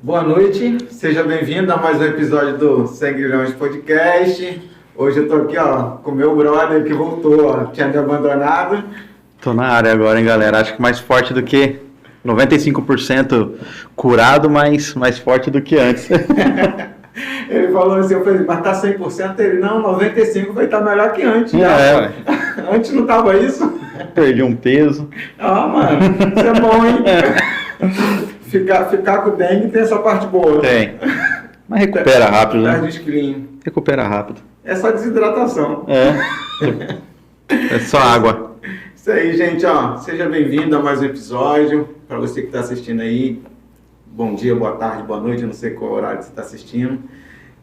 Boa noite, seja bem-vindo a mais um episódio do Sanguilhões Podcast. Hoje eu tô aqui, com o meu brother que voltou, tinha me abandonado. Tô na área agora, hein, galera? Acho que mais forte do que 95% curado, mas mais forte do que antes. Ele falou assim, eu falei, mas tá 100%? Ele, não, 95% vai estar melhor que antes. Ué. Antes não tava isso? Perdi um peso. Mano, isso é bom, hein? Ficar com dengue tem essa parte boa. Tem. Mas recupera rápido, né? Perde os quilinhos. Recupera rápido. É só desidratação. É só água. Isso aí, gente, seja bem-vindo a mais um episódio. Para você que está assistindo aí, bom dia, boa tarde, boa noite, eu não sei qual horário você está assistindo.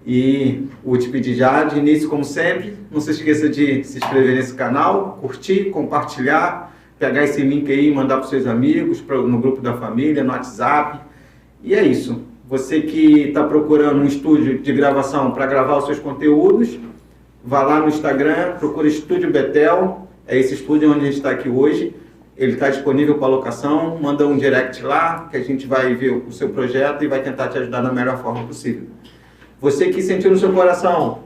E vou te pedir já, de início, como sempre, não se esqueça de se inscrever nesse canal, curtir, compartilhar, pegar esse link aí e mandar para os seus amigos, no grupo da família, no WhatsApp. E é isso. Você que está procurando um estúdio de gravação para gravar os seus conteúdos, vá lá no Instagram, procura Estúdio Betel, é esse estúdio onde a gente está aqui hoje. Ele está disponível para locação, manda um direct lá, que a gente vai ver o seu projeto e vai tentar te ajudar da melhor forma possível. Você que sentiu no seu coração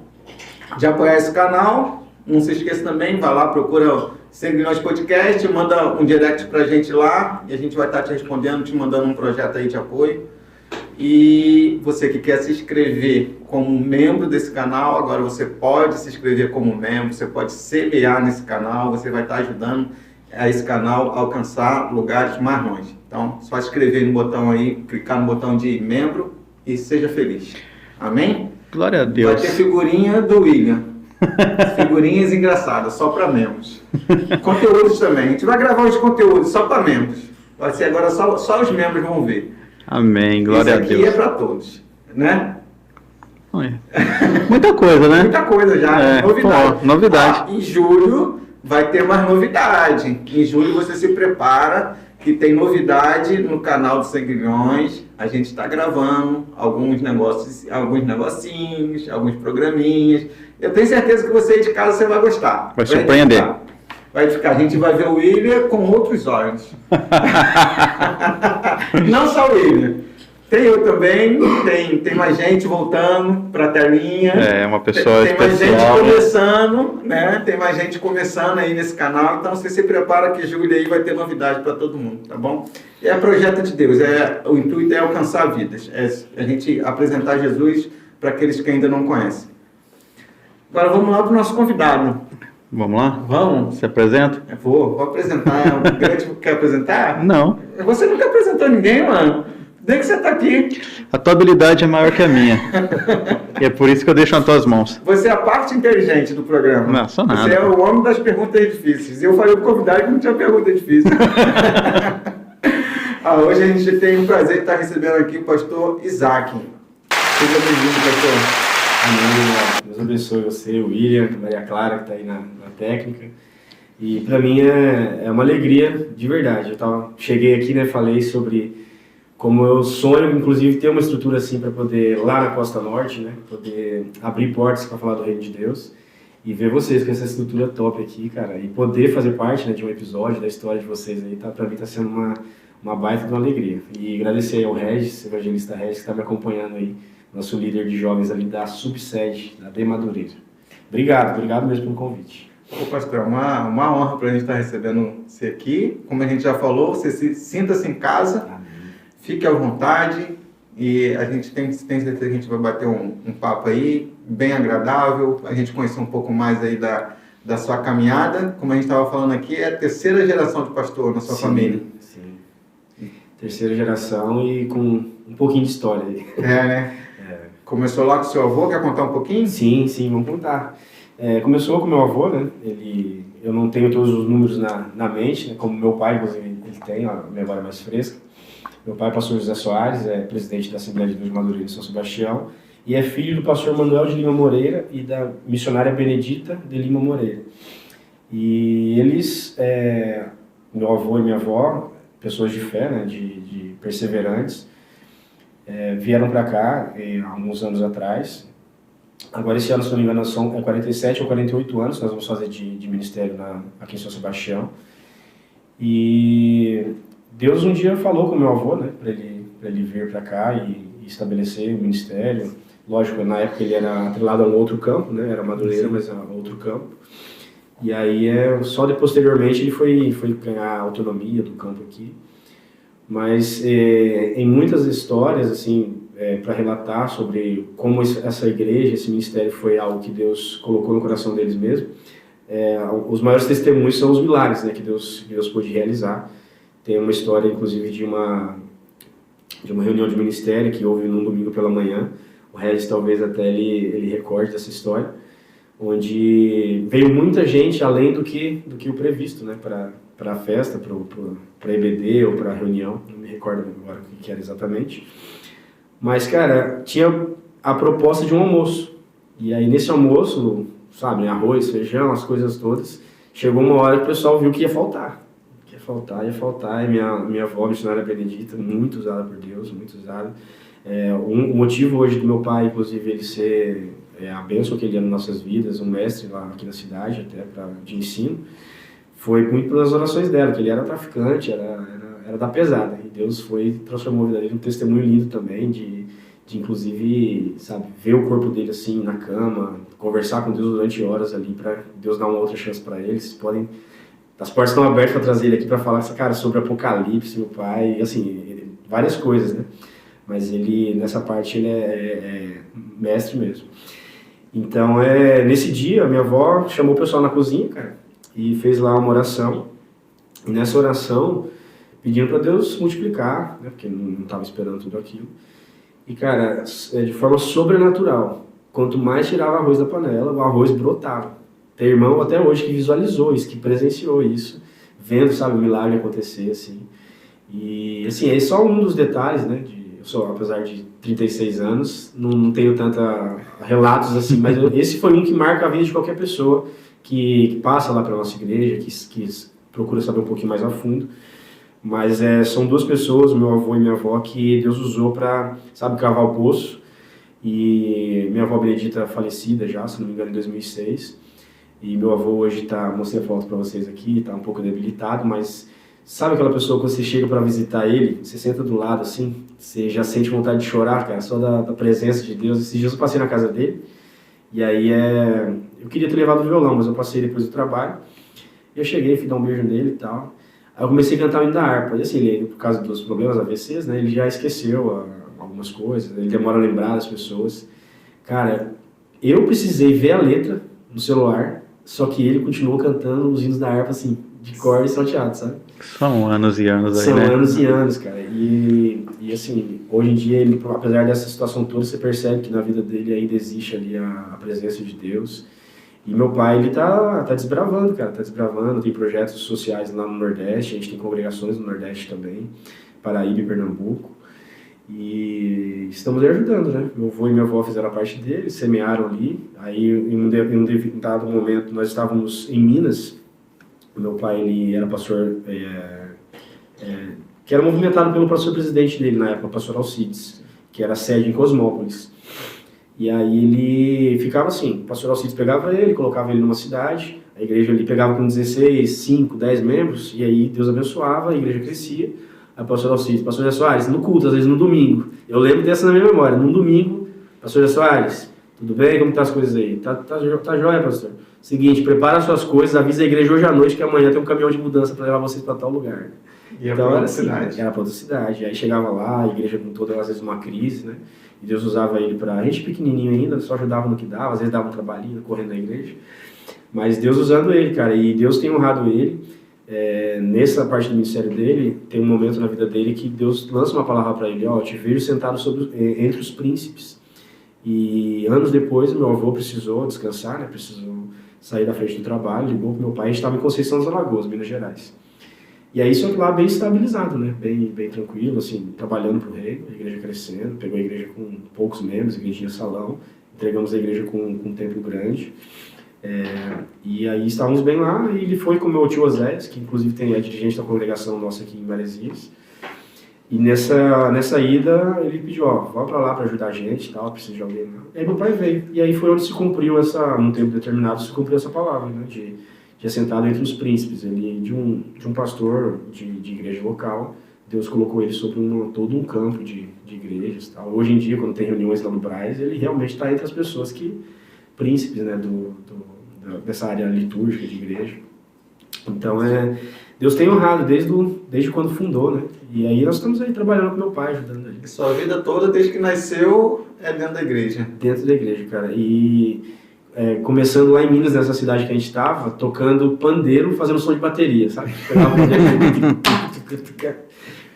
de apoiar esse canal, não se esqueça também, vai lá, procura Sanguilhões Podcast, manda um direct pra gente lá e a gente vai estar te respondendo, te mandando um projeto aí de apoio. E você que quer se inscrever como membro desse canal, agora você pode se inscrever como membro, você pode semear nesse canal, você vai estar ajudando a esse canal a alcançar lugares mais longe. Então, só escrever no botão aí, clicar no botão de membro e seja feliz. Amém? Glória a Deus. Vai ter figurinha do William. Figurinhas engraçadas, só para membros. Conteúdos também. A gente vai gravar os conteúdos só para membros. Vai ser agora só os membros vão ver. Amém, glória a Deus. Isso aqui é para todos, né? Muita coisa, né? Muita coisa já, novidade. Pô, novidade. Em julho vai ter mais novidade. Em julho você se prepara que tem novidade no canal do Sanguilhões. A gente está gravando alguns negocinhos, alguns programinhas. Eu tenho certeza que você de casa você vai gostar. Vai surpreender. Vai ficar. A gente vai ver o William com outros olhos. Não só o William. Tem eu também, tem mais gente voltando para a telinha. É, uma pessoa tem mais especial. gente começando, né? Tem mais gente começando aí nesse canal. Então você se prepara que julho aí vai ter novidade para todo mundo, tá bom? É projeto de Deus. O intuito é alcançar vidas. É a gente apresentar Jesus para aqueles que ainda não conhecem. Agora vamos lá para o nosso convidado. Vamos lá? Vamos? Se apresenta? Vou apresentar. O grande quer apresentar? Não. Você nunca apresentou ninguém, mano. Desde que você está aqui. A tua habilidade é maior que a minha. E é por isso que eu deixo nas tuas mãos. Você é a parte inteligente do programa. Não, sou nada. Você é o homem das perguntas difíceis. E eu falei pro convidado que não tinha pergunta difícil. Hoje a gente tem o prazer de estar recebendo aqui o pastor Isaac. Seja bem-vindo, pastor. Amém. Deus abençoe você, o William, a Maria Clara, que está aí na técnica. E para mim é uma alegria, de verdade. Cheguei aqui, né, falei sobre como eu sonho, inclusive, ter uma estrutura assim para poder, lá na Costa Norte, né, poder abrir portas para falar do Reino de Deus e ver vocês com essa estrutura top aqui, cara, e poder fazer parte, né, de um episódio da história de vocês aí, para mim está sendo uma baita de uma alegria. E agradecer aí ao Regis, evangelista Regis, que está me acompanhando aí, nosso líder de jovens ali da subsede, da De Madureira. Obrigado mesmo pelo convite. Ô, pastor, é uma honra para a gente estar recebendo você aqui. Como a gente já falou, você sinta-se em casa. Amém. Fique à vontade e a gente tem certeza que a gente vai bater um papo aí, bem agradável, a gente conhecer um pouco mais aí da sua caminhada. Como a gente estava falando aqui, é a terceira geração de pastor na sua família. Sim, terceira geração e com um pouquinho de história aí. Né? Começou lá com o seu avô, quer contar um pouquinho? Sim, vamos contar. Começou com meu avô, né? Eu não tenho todos os números na mente, né? Como meu pai, inclusive, ele tem, a memória mais fresca. Meu pai é pastor José Soares, é presidente da Assembleia de Deus de Madureira em São Sebastião e é filho do pastor Manuel de Lima Moreira e da missionária Benedita de Lima Moreira. E eles, meu avô e minha avó, pessoas de fé, né, de perseverantes, vieram para cá há alguns anos atrás. Agora esse ano, se não me engano, são 47 ou 48 anos que nós vamos fazer de ministério aqui em São Sebastião. E Deus um dia falou com meu avô, né, para ele vir para cá e estabelecer o ministério. Lógico, na época ele era atrelado a um outro campo, né? Era Madureira, mas a outro campo. E aí, só posteriormente, ele foi ganhar autonomia do campo aqui. Mas em muitas histórias, assim, para relatar sobre como essa igreja, esse ministério foi algo que Deus colocou no coração deles mesmo, os maiores testemunhos são os milagres, né, que Deus pôde realizar. Tem uma história, inclusive, de uma reunião de ministério que houve num domingo pela manhã. O Regis talvez até ele recorde dessa história, onde veio muita gente além do que o previsto, né, para a festa, para a EBD ou para a reunião, não me recordo agora o que era exatamente. Mas, cara, tinha a proposta de um almoço. E aí, nesse almoço, sabe, arroz, feijão, as coisas todas, chegou uma hora que o pessoal viu que ia faltar. Ia faltar. E minha avó, missionária Benedita, muito usada por Deus, muito usada. O motivo hoje do meu pai, inclusive, ele ser a bênção que ele é nas nossas vidas, um mestre lá aqui na cidade, até de ensino, foi muito pelas orações dela, que ele era traficante, era da pesada. E Deus transformou a vida dele num testemunho lindo também, de inclusive, sabe, ver o corpo dele assim na cama, conversar com Deus durante horas ali, para Deus dar uma outra chance para ele. As portas estão abertas para trazer ele aqui para falar, cara, sobre Apocalipse, meu pai, assim, várias coisas, né? Mas ele, nessa parte, ele é mestre mesmo. Então, nesse dia, minha avó chamou o pessoal na cozinha, cara, e fez lá uma oração. E nessa oração, pedindo para Deus multiplicar, né, porque não estava esperando tudo aquilo. E, cara, de forma sobrenatural, quanto mais tirava arroz da panela, o arroz brotava. Tem irmão até hoje que visualizou isso, que presenciou isso, vendo, sabe, o milagre acontecer, assim. E, assim, é só um dos detalhes, né, apesar de 36 anos, não tenho tanta relatos assim, mas esse foi um que marca a vida de qualquer pessoa que passa lá pela nossa igreja, que procura saber um pouquinho mais a fundo. Mas são duas pessoas, meu avô e minha avó, que Deus usou para, sabe, cavar o poço. E minha avó Benedita falecida já, se não me engano, em 2006. E meu avô hoje mostrei a foto para vocês aqui, está um pouco debilitado, mas sabe aquela pessoa que você chega para visitar ele, você senta do lado assim, você já sente vontade de chorar, cara, só da presença de Deus. Esses dias eu passei na casa dele, e aí eu queria ter levado o violão, mas eu passei depois do trabalho, e eu cheguei, fui dar um beijo nele e tal. Aí eu comecei a cantar o hino da harpa, e assim, ele, por causa dos problemas AVCs, né, ele já esqueceu algumas coisas, ele demora a lembrar das pessoas. Cara, eu precisei ver a letra no celular, só que ele continuou cantando os hinos da harpa, assim, de cor e salteado, sabe? São anos e anos aí, São né? anos e anos, cara. E assim, hoje em dia, ele, apesar dessa situação toda, você percebe que na vida dele ainda existe ali a presença de Deus. E meu pai, ele tá desbravando, cara, tá desbravando. Tem projetos sociais lá no Nordeste, a gente tem congregações no Nordeste também, Paraíba e Pernambuco. E estamos ajudando, né? Meu avô e minha avó fizeram a parte deles, semearam ali. Aí, em um dado momento, nós estávamos em Minas. Meu pai, ele era pastor, que era movimentado pelo pastor presidente dele na época, o pastor Alcides, que era sede em Cosmópolis. E aí ele ficava assim, o pastor Alcides pegava ele, colocava ele numa cidade, a igreja ali pegava com 16, 5, 10 membros, e aí Deus abençoava, a igreja crescia. Aí o pastor Alcides, pastor José Soares, no culto, às vezes no domingo. Eu lembro dessa na minha memória, num domingo, pastor José Soares, tudo bem? Como tá as coisas aí? Tá jóia, pastor? Seguinte, prepara as suas coisas, avisa a igreja hoje à noite que amanhã tem um caminhão de mudança para levar vocês para tal lugar. E então, era outra cidade. Era para outra cidade. Aí chegava lá, a igreja com toda, às vezes, uma crise, né? E Deus usava ele para... A gente pequenininho ainda, só ajudava no que dava, às vezes dava um trabalhinho correndo na igreja. Mas Deus usando ele, cara, e Deus tem honrado ele. Nessa parte do ministério dele, tem um momento na vida dele que Deus lança uma palavra para ele, ó, eu te vejo sentado entre os príncipes. E anos depois, meu avô precisou descansar, né? Precisou sair da frente do trabalho, ligou pro meu pai, a gente estava em Conceição das Alagoas, Minas Gerais. E aí, só que lá bem estabilizado, né? Bem tranquilo, assim, trabalhando pro rei, a igreja crescendo, pegou a igreja com poucos membros, igrejinha salão, entregamos a igreja com um templo grande. E aí estávamos bem lá, e ele foi com o meu tio Oséias, que inclusive é dirigente da congregação nossa aqui em Maresias. E nessa ida, ele pediu, ó, vá pra lá pra ajudar a gente e tal, precisa de alguém. Né? E aí meu pai veio. E aí foi onde se cumpriu num tempo determinado, se cumpriu essa palavra, né, de assentado entre os príncipes. Ele, de um pastor de igreja local, Deus colocou ele sobre todo um campo de igrejas. Tal. Hoje em dia, quando tem reuniões lá no Braz, ele realmente está entre as pessoas príncipes, né, dessa área litúrgica de igreja. Então, Deus tem honrado desde quando fundou, né? E aí nós estamos aí trabalhando com meu pai, ajudando ele. Sua vida toda, desde que nasceu, é dentro da igreja? Dentro da igreja, cara. E começando lá em Minas, nessa cidade que a gente estava, tocando pandeiro, fazendo som de bateria, sabe?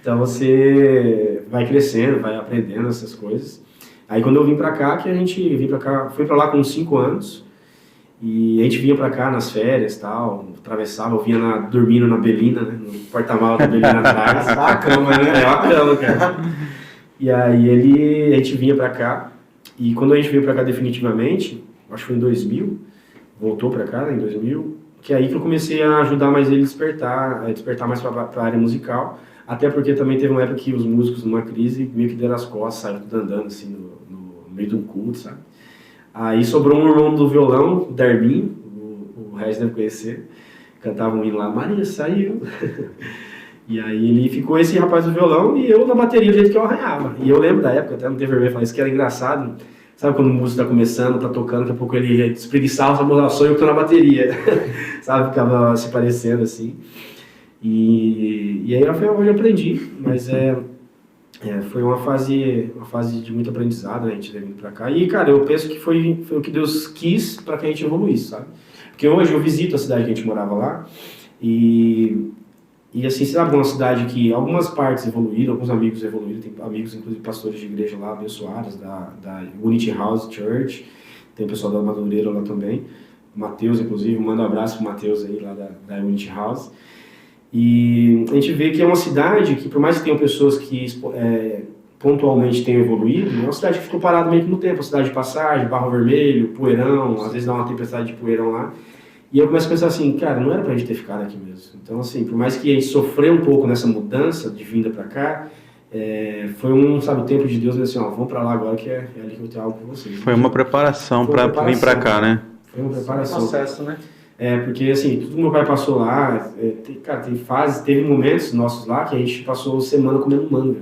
Então você vai crescendo, vai aprendendo essas coisas. Aí quando eu vim pra cá, fui pra lá com uns 5 anos, e a gente vinha pra cá nas férias e tal, atravessava, eu vinha dormindo na Belina, né, no porta-malas da Belina atrás, a cama, né, é uma cama, cara. E aí a gente vinha pra cá, e quando a gente veio pra cá definitivamente, acho que foi em 2000, voltou pra cá, né, em 2000, que é aí que eu comecei a ajudar mais ele a despertar mais pra área musical, até porque também teve uma época que os músicos, numa crise, meio que deram as costas, saíram tudo andando assim no meio de um culto, sabe? Aí sobrou um irmão do violão, o Darbin, o Regis deve conhecer, cantava um hino lá, Maria saiu. E aí ele ficou esse rapaz do violão e eu na bateria do jeito que eu arranhava. E eu lembro da época, até não teve vergonha, falei isso que era engraçado. Sabe quando o músico tá começando, tá tocando, daqui a pouco ele espreguiçava essa modulação e eu tô na bateria. Sabe, ficava se parecendo assim. E aí foi onde eu aprendi, mas foi uma fase de muito aprendizado, né, a gente vindo pra cá. E, cara, eu penso que foi o que Deus quis pra que a gente evoluísse, sabe? Porque hoje eu visito a cidade que a gente morava lá e assim, sabe, uma cidade que algumas partes evoluíram, alguns amigos evoluíram, tem amigos, inclusive pastores de igreja lá, abençoados, da Unity House Church, tem o pessoal da Madureira lá também, Matheus, inclusive, manda um abraço pro Matheus aí, lá da Unity House. E a gente vê que é uma cidade que, por mais que tenham pessoas que pontualmente tenham evoluído, é uma cidade que ficou parada meio que no tempo, uma cidade de passagem, barro vermelho, poeirão, às vezes dá uma tempestade de poeirão lá. E eu começo a pensar assim, cara, não era pra gente ter ficado aqui mesmo. Então, assim, por mais que a gente sofreu um pouco nessa mudança de vinda pra cá, foi um tempo de Deus, assim, ó, vamos pra lá agora que é ali que eu tenho algo com vocês. Foi uma preparação pra vir pra cá, né? Foi uma preparação. Foi um processo, né? Porque assim, tudo que meu pai passou lá, teve momentos nossos lá que a gente passou semana comendo manga.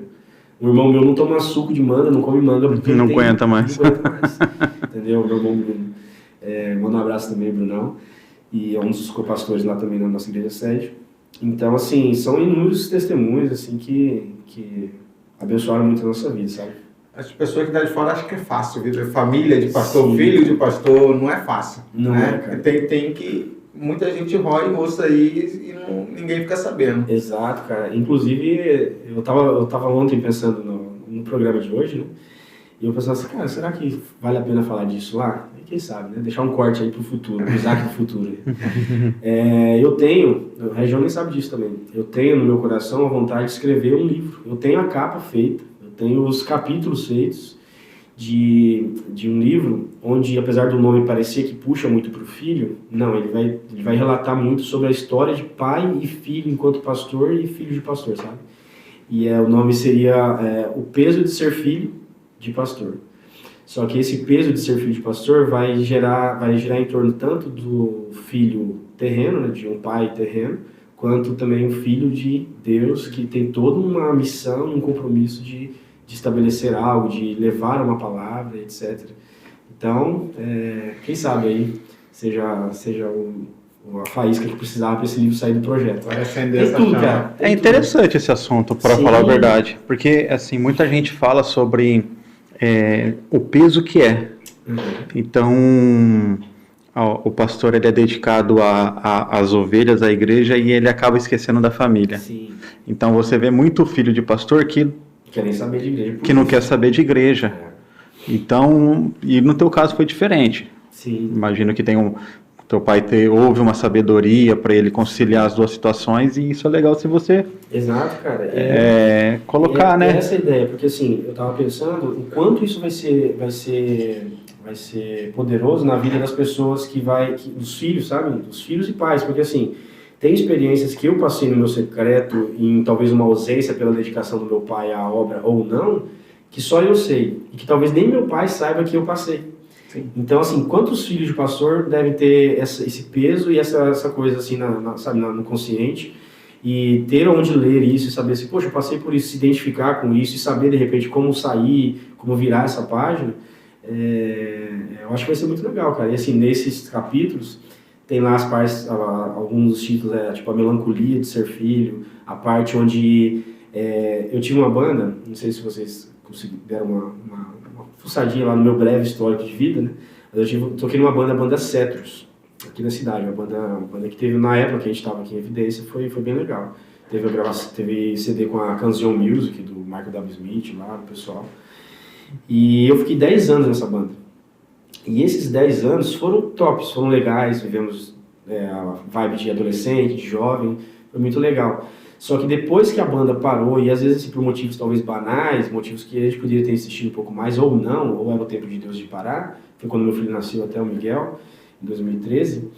Um irmão meu não toma suco de manga, não come manga porque não aguenta mais. Entendeu? Meu irmão Bruno. Manda um abraço também, Brunão. E é um dos co-pastores lá também na nossa igreja sede. Então, assim, são inúmeros testemunhos assim, que abençoaram muito a nossa vida, sabe? As pessoas que estão de fora acham que é fácil, família de pastor, sim, filho de pastor, não é fácil. Não, né? Cara. Tem que... Muita gente rói osso aí e ninguém fica sabendo. Exato, cara. Inclusive, eu tava ontem pensando no programa de hoje, né? E eu pensava assim, cara, será que vale a pena falar disso lá? E quem sabe, né? Deixar um corte aí pro futuro, pro Isaac do futuro. O Região nem sabe disso também. Eu tenho no meu coração a vontade de escrever um livro. Eu tenho a capa feita. Tenho os capítulos feitos de um livro onde, apesar do nome parecer que puxa muito para o filho, não, ele vai relatar muito sobre a história de pai e filho enquanto pastor e filho de pastor, sabe? E o nome seria O Peso de Ser Filho de Pastor. Só que esse peso de ser filho de pastor vai girar em torno tanto do filho terreno, né, de um pai terreno, quanto também um filho de Deus que tem toda uma missão e um compromisso de estabelecer algo, de levar uma palavra, etc. Então, quem sabe aí seja a faísca que precisava para esse livro sair do projeto. Vai acender essa chama. Cara, é interessante esse assunto, para falar a verdade, porque assim, muita gente fala sobre o peso que é. Uhum. Então, o pastor ele é dedicado às ovelhas, à igreja, e ele acaba esquecendo da família. Sim. Então você vê muito filho de pastor que nem saber de igreja. Que não quer saber de igreja. Então, e no teu caso foi diferente. Sim. Imagino que teu pai houve uma sabedoria para ele conciliar as duas situações, e isso é legal se você... Exato, cara. Colocar, né? Essa ideia, porque assim, eu tava pensando o quanto isso vai ser poderoso na vida das pessoas dos filhos, sabe? Dos filhos e pais, porque assim, tem experiências que eu passei no meu secreto, em talvez uma ausência pela dedicação do meu pai à obra ou não, que só eu sei, e que talvez nem meu pai saiba que eu passei. Sim. Então, assim, quantos filhos de pastor devem ter esse peso e essa coisa assim, no consciente, e ter onde ler isso e saber assim, poxa, eu passei por isso, se identificar com isso e saber de repente como sair, como virar essa página, eu acho que vai ser muito legal, cara. E assim, nesses capítulos, tem lá as partes, alguns dos títulos, tipo a melancolia de ser filho, a parte onde eu tive uma banda, não sei se vocês deram uma fuçadinha lá no meu breve histórico de vida, né? Mas eu toquei numa banda, a banda Cetros, aqui na cidade, uma banda que teve na época que a gente estava aqui em evidência, foi bem legal. Teve CD com a Canzion Music, do Michael W. Smith, lá, do pessoal. E eu fiquei 10 anos nessa banda. E esses 10 anos foram tops, foram legais, vivemos a vibe de adolescente, de jovem, foi muito legal. Só que depois que a banda parou, e às vezes assim, por motivos talvez banais, motivos que a gente poderia ter insistido um pouco mais, ou não, ou era o tempo de Deus de parar, foi quando meu filho nasceu, até o Miguel, em 2013,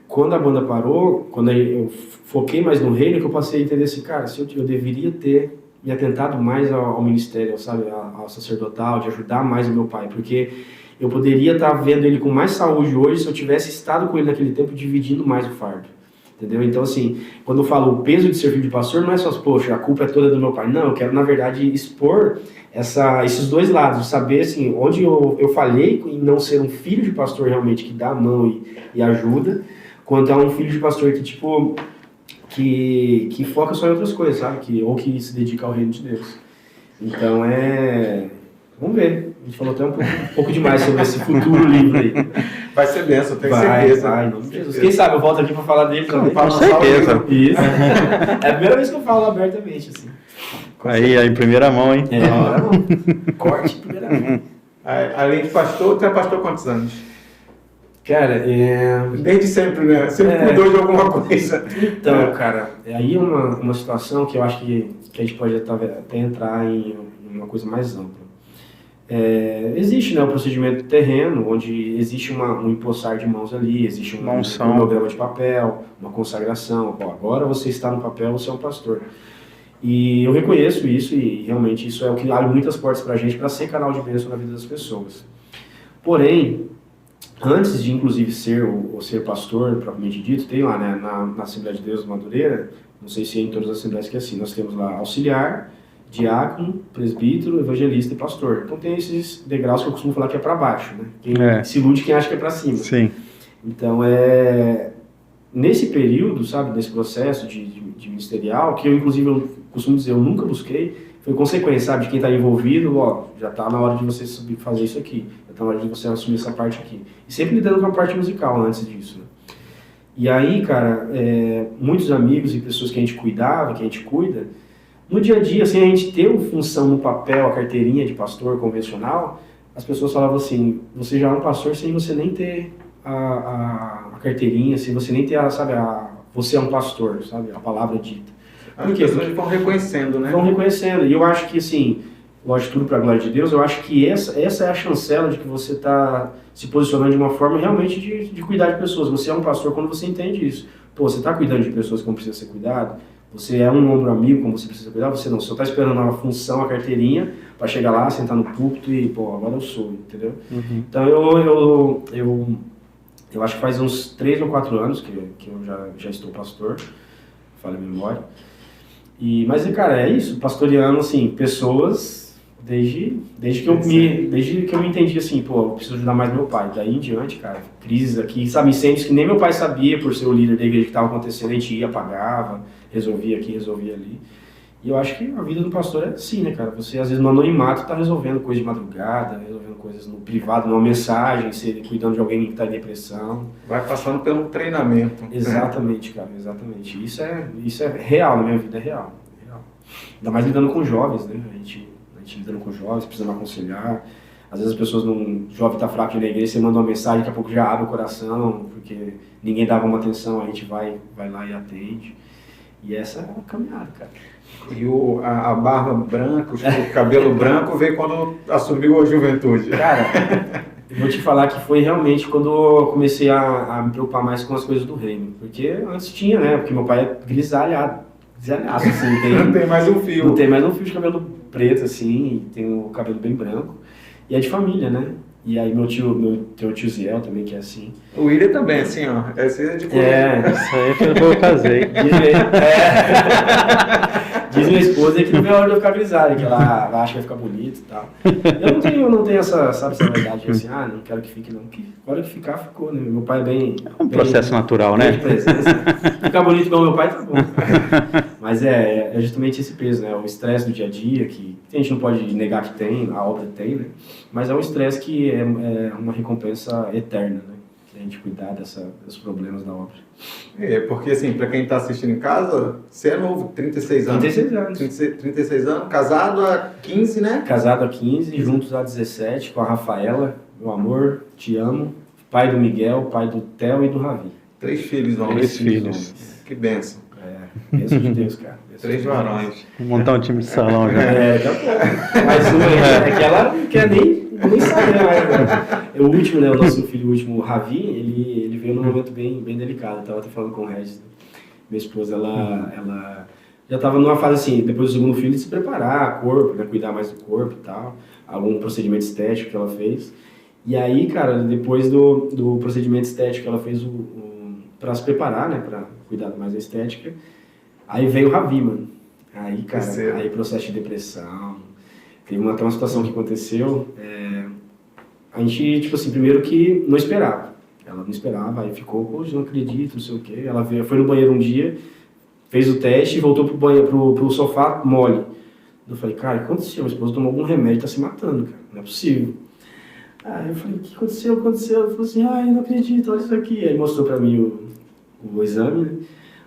quando a banda parou, quando eu foquei mais no reino, que eu passei a entender assim, cara, se eu deveria ter me atentado mais ao ministério, sabe, ao sacerdotal, de ajudar mais o meu pai, porque eu poderia estar vendo ele com mais saúde hoje se eu tivesse estado com ele naquele tempo, dividindo mais o fardo. Entendeu? Então, assim, quando eu falo o peso de ser filho de pastor, não é só, poxa, a culpa é toda do meu pai. Não, eu quero, na verdade, expor esses dois lados, saber, assim, onde eu falhei em não ser um filho de pastor realmente que dá a mão e ajuda, quanto a um filho de pastor que, tipo, que foca só em outras coisas, sabe? Ou que se dedica ao reino de Deus. Então, vamos ver. A gente falou até um pouco demais sobre esse futuro livro aí. Vai ser benção, tenho certeza. Vai, não Jesus. Quem sabe eu volto aqui para falar dele também. Com certeza. Isso. É a primeira vez que eu falo abertamente, assim. Aí em primeira mão, hein? Primeira mão. Corte em primeira mão. Além de pastor, você é pastor há quantos anos? Cara, Desde sempre, né? Sempre cuidou de alguma coisa. Então, cara, aí é uma situação que eu acho que a gente pode até entrar em uma coisa mais ampla. Existe, né, um procedimento terreno, onde existe um empossar de mãos ali, existe um cronograma de papel, uma consagração. Pô, agora você está no papel, você é um pastor. E eu reconheço isso e realmente isso é o que abre muitas portas para a gente para ser canal de bênção na vida das pessoas. Porém, antes de inclusive ser pastor, propriamente dito, tem lá, né, na Assembleia de Deus Madureira, não sei se é em todas as assembleias que é assim, nós temos lá auxiliar, diácono, presbítero, evangelista e pastor. Então tem esses degraus que eu costumo falar que é para baixo, né? Quem se ilude quem acha que é para cima. Sim. Então nesse período, sabe, nesse processo de ministerial, que eu inclusive eu costumo dizer, eu nunca busquei, foi consequência, sabe, de quem está envolvido, já está na hora de você fazer isso aqui, já está na hora de você assumir essa parte aqui. E sempre lidando com a parte musical antes disso, né? E aí, cara, muitos amigos e pessoas que a gente cuidava, que a gente cuida, no dia a dia, sem a gente ter função no papel, a carteirinha de pastor convencional, as pessoas falavam assim, você já é um pastor sem você nem ter a carteirinha, sem você nem ter, você é um pastor, sabe, a palavra dita. As pessoas vão reconhecendo, né? Vão reconhecendo, e eu acho que assim, lógico, tudo para a glória de Deus, eu acho que essa é a chancela de que você está se posicionando de uma forma realmente de cuidar de pessoas. Você é um pastor quando você entende isso. Pô, você está cuidando de pessoas que não precisam ser cuidado? Você é um ombro amigo como você precisa cuidar? Você não, você só está esperando a função, a carteirinha, para chegar lá, sentar no púlpito e, pô, agora eu sou, entendeu? Uhum. Então eu acho que faz uns 3 ou 4 anos que eu já estou pastor, falha a memória. Mas, cara, é isso, pastoreando, assim, pessoas desde que eu me entendi, assim, pô, eu preciso ajudar mais meu pai. Daí em diante, cara, crises aqui, sabe, incêndios que nem meu pai sabia, por ser o líder da igreja que estava acontecendo, a gente ia, apagava, resolvia aqui, resolvia ali. E eu acho que a vida do pastor é assim, né, cara? Você, às vezes, no anonimato, tá resolvendo coisas de madrugada, resolvendo coisas no privado, numa mensagem, você cuidando de alguém que tá em depressão. Vai passando pelo treinamento. Exatamente, cara, exatamente. Isso é real, na minha vida é real. Ainda mais lidando com jovens, né? A gente lidando com jovens, precisando aconselhar. Às vezes as pessoas, o jovem tá fraco na igreja, você manda uma mensagem, daqui a pouco já abre o coração, porque ninguém dava uma atenção, a gente vai lá e atende. E essa é a caminhada, cara. E a barba branca, o cabelo branco veio quando assumiu a juventude. Cara, eu vou te falar que foi realmente quando eu comecei a me preocupar mais com as coisas do reino. Porque antes tinha, né? Porque meu pai é grisalhado, assim. Não tem mais um fio. Não tem mais um fio de cabelo preto, assim, tem o cabelo bem branco. E é de família, né? E aí tem o tio Ziel também, que é assim. O William também, assim, ó. Essa é de Isso aí foi quando eu casei. Diz minha esposa que não vê a hora de eu ficar grisalha, que ela acha que vai ficar bonito e tal. Eu não tenho essa, sabe, essa verdade assim, não quero que fique não. A hora que ficar, ficou, né? Meu pai é bem... É um processo natural, né? Ficar bonito igual meu pai, tá bom. Mas é justamente esse peso, né? O estresse do dia a dia, que a gente não pode negar que tem, a obra tem, né? Mas é um estresse que é uma recompensa eterna, né? A gente cuidar dos problemas da obra. Porque assim, para quem está assistindo em casa, você é novo, 36 anos. 36 anos. 36 anos, casado há 15, né? Casado há 15, juntos há 17, com a Rafaela, meu amor, te amo. Pai do Miguel, pai do Theo e do Ravi. 3 filhos, homens. 3 filhos. Que bênção. Bênção de Deus, cara. 3 varões. Vou montar um time de salão já. Tá bom. Mas uma é que ela não quer nem saber mais, né? O último, né, o nosso filho, o último, o Ravi, ele veio num momento bem delicado. Eu tava até falando com o Regis, minha esposa, ela já estava numa fase assim, depois do segundo filho, de se preparar, corpo, né, cuidar mais do corpo e tal, algum procedimento estético que ela fez. E aí, cara, depois do procedimento estético que ela fez para se preparar, né, para cuidar mais da estética, aí veio o Ravi, mano. Aí, cara, aí processo de depressão, teve até uma situação que aconteceu, a gente, tipo assim, primeiro que não esperava. Ela não esperava, aí ficou, poxa, não acredito, não sei o quê. Ela foi no banheiro um dia, fez o teste e voltou pro banheiro, pro sofá mole. Eu falei, cara, o que aconteceu? Minha esposa tomou algum remédio, tá se matando, cara, não é possível. Aí eu falei, o que aconteceu? Ela falou assim, eu não acredito, olha isso aqui. Aí mostrou pra mim o exame, né?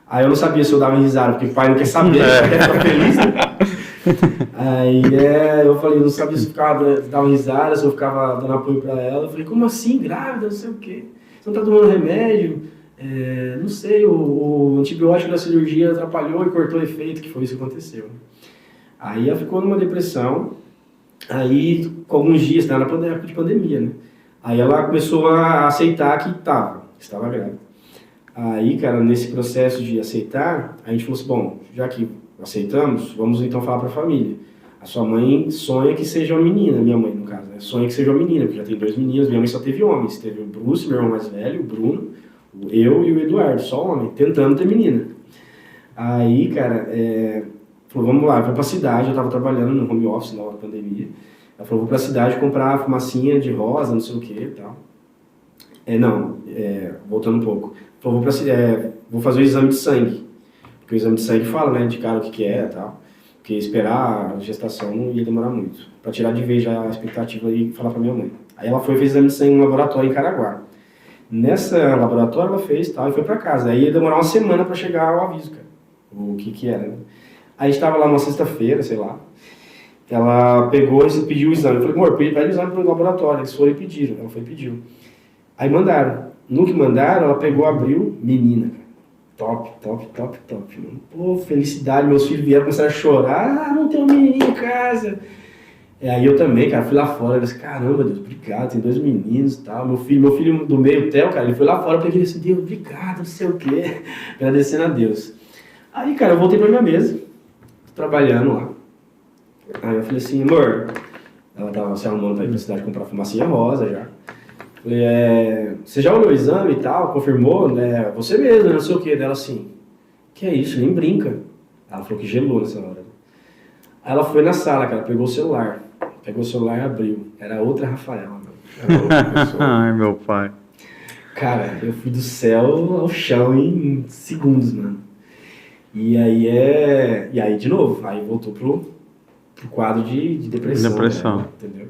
Aí eu não sabia se eu dava risada, porque o pai não quer saber, quer ficar feliz, né? Aí eu falei, não sabia se eu dava risada, se eu ficava dando apoio pra ela. Eu falei, como assim, grávida, não sei o quê? Você não tá tomando remédio? Não sei, o antibiótico da cirurgia atrapalhou e cortou o efeito, que foi isso que aconteceu. Aí ela ficou numa depressão, aí com alguns dias, na época de pandemia, né? Aí ela começou a aceitar que estava grávida. Aí, cara, nesse processo de aceitar, a gente falou assim, bom, já que aceitamos, vamos então falar para a família. A sua mãe sonha que seja uma menina, minha mãe no caso, né? Sonha que seja uma menina, porque já tem 2 meninos, minha mãe só teve homens, teve o Bruce, meu irmão mais velho, o Bruno, eu e o Eduardo, só homem, tentando ter menina. Aí, cara, falou, vamos lá, eu vou pra cidade, eu tava trabalhando no home office na hora da pandemia, ela falou, vou pra cidade comprar fumacinha de rosa, não sei o que e tal. Voltando um pouco, falou, vou fazer o exame de sangue, porque o exame de sangue fala, né, de cara o que é e tal, porque esperar a gestação não ia demorar muito, pra tirar de vez já a expectativa e falar pra minha mãe. Aí ela foi e fez exame de sangue no laboratório em Caraguá. Nessa laboratório ela fez tal, e foi pra casa. Aí ia demorar uma semana pra chegar o aviso, cara, o que era, né? Aí a gente tava lá numa sexta-feira, sei lá, ela pegou e pediu o exame. Eu falei, amor, pede o exame pro laboratório. Eles foram e pediram, ela foi e pediu. Aí mandaram. No que mandaram, ela pegou, abriu, menina, cara. Top. Mano. Pô, felicidade, meus filhos vieram, começaram a chorar, não tem um menininho em casa. Aí eu também, cara, fui lá fora, eu disse, caramba, Deus, obrigado, tem 2 meninos e tal. Meu filho do meio, o Theo, cara, ele foi lá fora, porque ele disse, Deus, obrigado, não sei o quê, agradecendo a Deus. Aí, cara, eu voltei pra minha mesa, trabalhando lá. Aí eu falei assim, amor, ela tava se arrumando pra ir pra cidade comprar fumacinha rosa já. Falei, você já olhou o exame e tal, confirmou, né, você mesmo, não sei o quê. Dela assim, que é isso, nem brinca. Ela falou que gelou nessa hora. Aí ela foi na sala, cara, pegou o celular e abriu. Era outra Rafaela, mano. Ai, meu pai. Cara, eu fui do céu ao chão em segundos, mano. E aí de novo, aí voltou pro quadro de depressão. Depressão. Né, entendeu?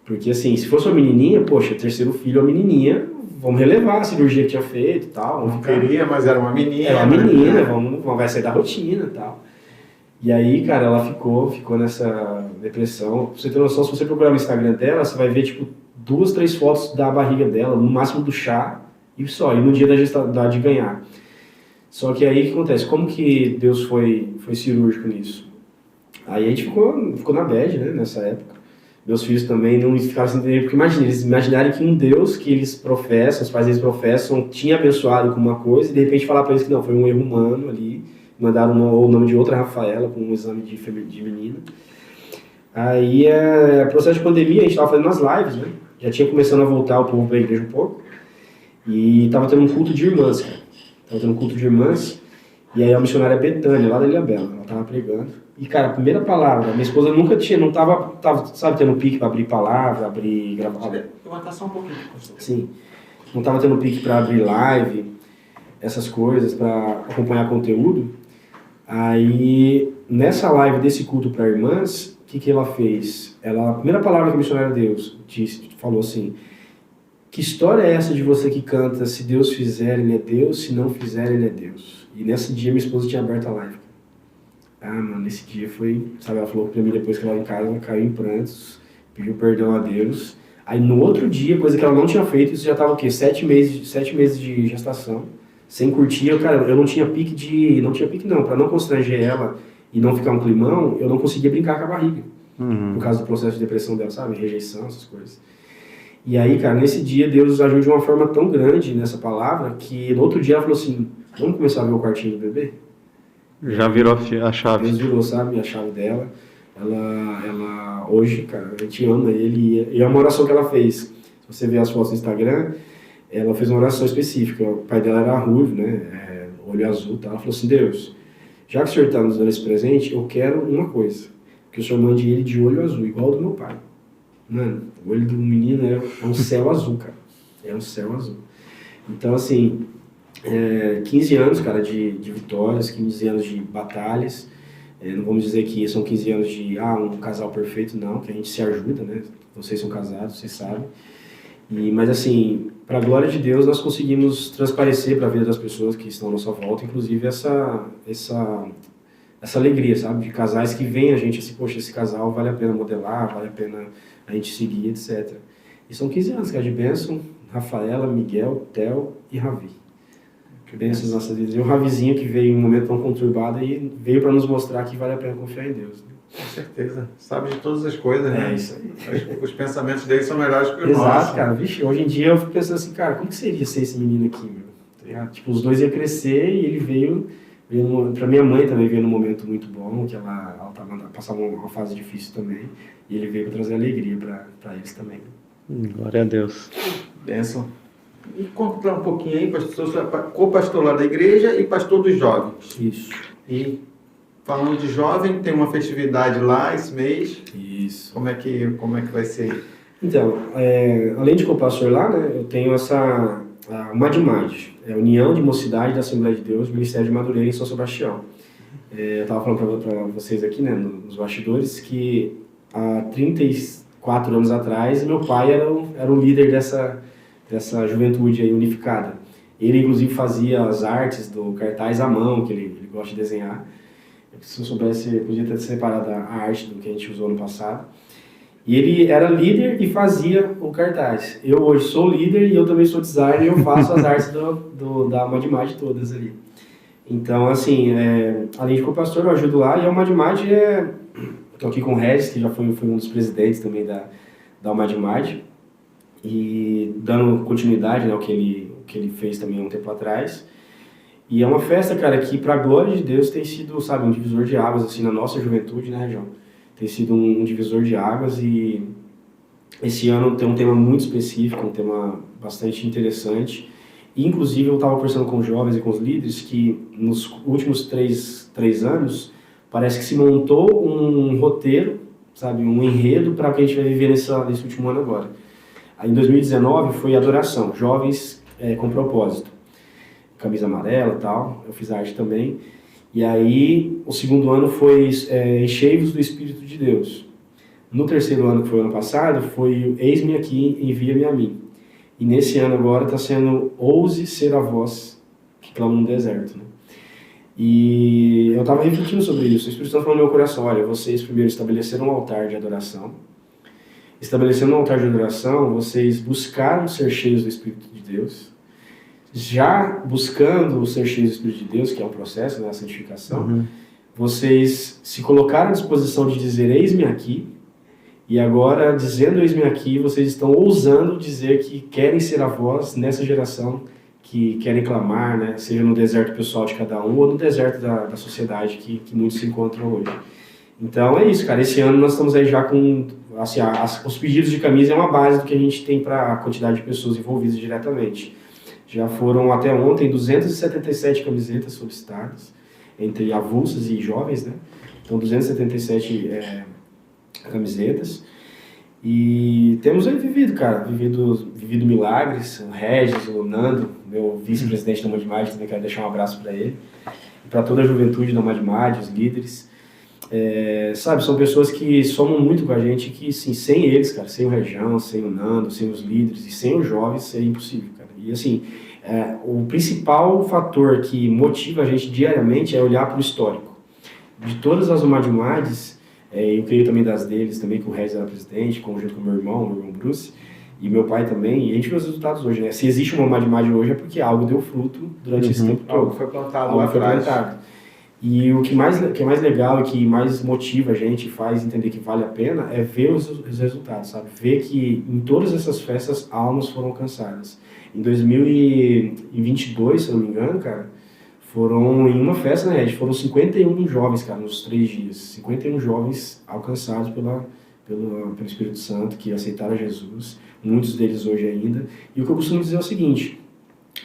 Porque assim, se fosse uma menininha, poxa, 3º filho é uma menininha, vamos relevar a cirurgia que tinha feito e tal. Não queria, mas era uma menina. Era uma menina, vai sair da rotina e tal. E aí, cara, ela ficou nessa depressão. Pra você ter noção, se você procurar no Instagram dela, você vai ver, tipo, 2, 3 fotos da barriga dela, no máximo do chá, e só, e no dia de ganhar. Só que aí, o que acontece? Como que Deus foi cirúrgico nisso? Aí a gente ficou na bad, né, nessa época. Meus filhos também não ficaram sem entender, porque imagina, eles imaginarem que um Deus que eles professam, os pais deles professam, tinha abençoado com uma coisa, e de repente falar pra eles que não, foi um erro humano ali, mandaram o nome de outra Rafaela com um exame de menina. Aí, processo de pandemia, a gente tava fazendo as lives, né? já tinha começando a voltar o povo para a igreja um pouco, e estava tendo um culto de irmãs, cara. Estava tendo um culto de irmãs, e aí a missionária Betânia, lá da Ilhabela, ela estava pregando. E, cara, a primeira palavra, minha esposa nunca tinha, não tava sabe, tendo pique para abrir palavra, abrir gravar. Levantar só um pouquinho. Sim, não tava tendo pique para abrir live, essas coisas, para acompanhar conteúdo. Aí, nessa live desse culto para irmãs, o que ela fez? A primeira palavra que a missionária Deus falou assim: que história é essa de você que canta, se Deus fizer, Ele é Deus, se não fizer, Ele é Deus? E nesse dia minha esposa tinha aberto a live. Ah, mano, nesse dia foi, sabe, ela falou pra mim depois que ela em casa, ela caiu em prantos, pediu perdão a Deus. Aí no outro dia, coisa que ela não tinha feito, isso já tava o quê? 7 meses de gestação, sem curtir. Eu não tinha pique não, pra não constranger ela e não ficar um climão, eu não conseguia brincar com a barriga. Por causa do processo de depressão dela, sabe, rejeição, essas coisas. E aí, cara, nesse dia Deus agiu de uma forma tão grande nessa palavra, que no outro dia ela falou assim: vamos começar a ver o quartinho do bebê? Já virou a chave. Deus virou, sabe, a chave dela. Ela hoje, cara, a gente ama ele. E é uma oração que ela fez. Se você ver as fotos no Instagram, ela fez uma oração específica. O pai dela era ruivo, né, olho azul, tá? Ela falou assim: Deus, já que o Senhor está nos dando esse presente, eu quero uma coisa, que o Senhor mande ele de olho azul, igual ao do meu pai. Mano, o olho do menino é um céu azul, cara. É um céu azul. Então, assim, 15 anos, cara, de vitórias, 15 anos de batalhas. Não vamos dizer que são 15 anos de um casal perfeito, não, que a gente se ajuda, né? Vocês são casados, vocês sabem. Mas, assim, para a glória de Deus, nós conseguimos transparecer para a vida das pessoas que estão à nossa volta, inclusive essa alegria, sabe? De casais que veem a gente assim: poxa, esse casal vale a pena modelar, vale a pena a gente seguir, etc. E são 15 anos, cara, de bênção. Rafaela, Miguel, Theo e Ravi. Que bênção nas nossas vidas. E o Ravizinho, que veio em um momento tão conturbado e veio para nos mostrar que vale a pena confiar em Deus. Né? Com certeza. Sabe de todas as coisas, né? É isso aí. Os pensamentos dele são melhores que os nossos. Exato, cara. Vixe, hoje em dia eu fico pensando assim: cara, como que seria ser esse menino aqui, meu? Tá ligado? Tipo, os dois iam crescer e ele veio para minha mãe também veio num momento muito bom, que ela passava uma fase difícil também, e ele veio para trazer alegria para eles também. Glória a Deus. Bênção. E contar um pouquinho aí, pastor, você é co-pastor lá da igreja e pastor dos jovens. Isso. E falando de jovem, tem uma festividade lá esse mês. Isso. Como é que vai ser? Então, além de co-pastor lá, né, eu tenho a MADMAD, a União de Mocidade da Assembleia de Deus, Ministério de Madureira em São Sebastião. Eu estava falando para vocês aqui, né, nos bastidores, que há 34 anos atrás, meu pai era o líder dessa juventude aí unificada. Ele, inclusive, fazia as artes do cartaz à mão, que ele gosta de desenhar. Se eu soubesse, eu podia ter separado a arte do que a gente usou no passado. E ele era líder e fazia o cartaz. Eu hoje sou líder e eu também sou designer e eu faço as artes da MADMAD todas ali. Então, assim, além de co-pastor, eu ajudo lá. E a MADMAD estou aqui com o Regis, que já foi um dos presidentes também da MADMAD. E dando continuidade, né, ao que ele fez também há um tempo atrás. E é uma festa, cara, que para a glória de Deus tem sido, sabe, um divisor de águas, assim, na nossa juventude, né, João? Tem sido um divisor de águas. E esse ano tem um tema muito específico, um tema bastante interessante. E, inclusive, eu estava conversando com os jovens e com os líderes que nos últimos três anos parece que se montou um roteiro, sabe, um enredo para o que a gente vai viver nesse último ano agora. Aí, em 2019 foi adoração, jovens com propósito, camisa amarela e tal, eu fiz arte também. E aí, o segundo ano foi enchei-vos do Espírito de Deus. No terceiro ano, que foi o ano passado, foi eis-me aqui, envia-me a mim. E nesse ano agora está sendo ouse ser a voz que clama no deserto. Né? E eu estava refletindo sobre isso. O Espírito Santo falou no meu coração: olha, vocês primeiro estabeleceram um altar de adoração. Estabelecendo um altar de adoração, vocês buscaram ser cheios do Espírito de Deus. Já buscando ser cheios do Espírito de Deus, que é um processo, né, a santificação, vocês se colocaram à disposição de dizer eis-me aqui, e agora, dizendo eis-me aqui, vocês estão ousando dizer que querem ser a voz nessa geração, que querem clamar, né, seja no deserto pessoal de cada um, ou no deserto da sociedade que muitos se encontram hoje. Então é isso, cara. Esse ano nós estamos aí já com assim, os pedidos de camisa é uma base do que a gente tem para a quantidade de pessoas envolvidas diretamente. Já foram até ontem 277 camisetas solicitadas, entre avulsas e jovens, né? Então 277 camisetas. E temos aí vivido milagres. O Regis, o Nando, meu vice-presidente da Madimad, também quero deixar um abraço para ele. E para toda a juventude da Madimad, os líderes. Sabe, são pessoas que somam muito com a gente, que sim, sem eles, cara, sem o Região, sem o Nando, sem os líderes e sem os jovens, seria impossível, cara. E assim, o principal fator que motiva a gente diariamente é olhar para o histórico. De todas as Madimades, eu creio também das deles, também que o Regis era presidente, junto com o meu irmão Bruce, e meu pai também, e a gente vê os resultados hoje, né? Se existe uma Madimad hoje é porque algo deu fruto durante esse tempo todo. Algo foi plantado lá atrás. E o que é mais legal e que mais motiva a gente e faz entender que vale a pena é ver os resultados, sabe? Ver que em todas essas festas almas foram alcançadas. Em 2022, se eu não me engano, cara, foram em uma festa, né, Ed? Foram 51 jovens, cara, nos 3 dias. 51 jovens alcançados pelo Espírito Santo, que aceitaram Jesus. Muitos deles hoje ainda. E o que eu costumo dizer é o seguinte: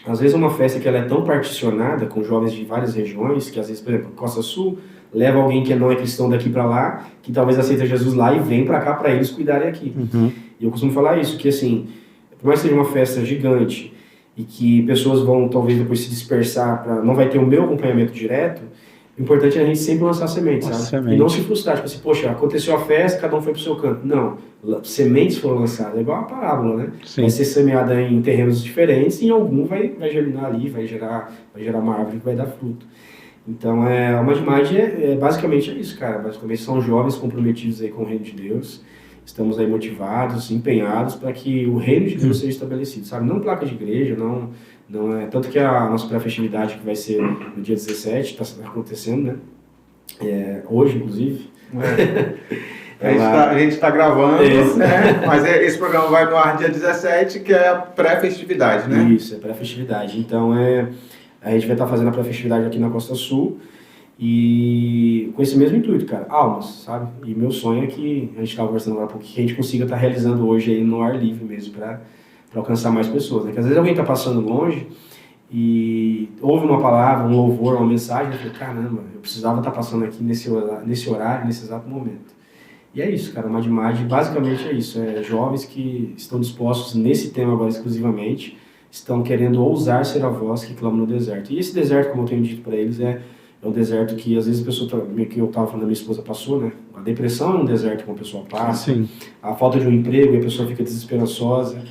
às vezes uma festa que ela é tão particionada, com jovens de várias regiões, que às vezes, por exemplo, Costa Sul leva alguém que não é cristão daqui para lá, que talvez aceita Jesus lá e vem para cá para eles cuidarem aqui. E eu costumo falar isso, que assim, por mais que seja uma festa gigante e que pessoas vão talvez depois se dispersar, não vai ter o meu acompanhamento direto, o importante é a gente sempre lançar sementes, sabe? E não se frustrar, tipo assim, poxa, aconteceu a festa, cada um foi pro seu canto. Não, sementes foram lançadas, é igual a parábola, né? Sim. Vai ser semeada em terrenos diferentes e em algum vai germinar ali, vai gerar uma árvore que vai dar fruto. Então, a Madimad basicamente isso, cara. Basicamente são jovens comprometidos aí com o reino de Deus. Estamos aí motivados, empenhados para que o reino de Deus seja estabelecido, sabe? Não placa de igreja, não é... Tanto que a nossa pré-festividade, que vai ser no dia 17, está acontecendo, né? Hoje, inclusive. A gente está gravando, né? Mas esse programa vai no ar dia 17, que é a pré-festividade, né? Isso, é pré-festividade. Então, a gente vai estar fazendo a pré-festividade aqui na Costa Sul, e com esse mesmo intuito, cara, almas, sabe? E meu sonho é que, a gente estava conversando lá, porque a gente consiga estar realizando hoje aí no ar livre mesmo, para alcançar mais pessoas, né? Porque às vezes alguém está passando longe e ouve uma palavra, um louvor, uma mensagem, e fala, caramba, eu precisava estar passando aqui nesse horário, nesse exato momento. E é isso, cara, a Madimad basicamente é isso, jovens que estão dispostos nesse tema agora exclusivamente, estão querendo ousar ser a voz que clama no deserto. E esse deserto, como eu tenho dito para eles, é um deserto que às vezes a pessoa, que eu estava falando, a minha esposa passou, né? A depressão é um deserto que uma pessoa passa, Sim. A falta de um emprego e a pessoa fica desesperançosa,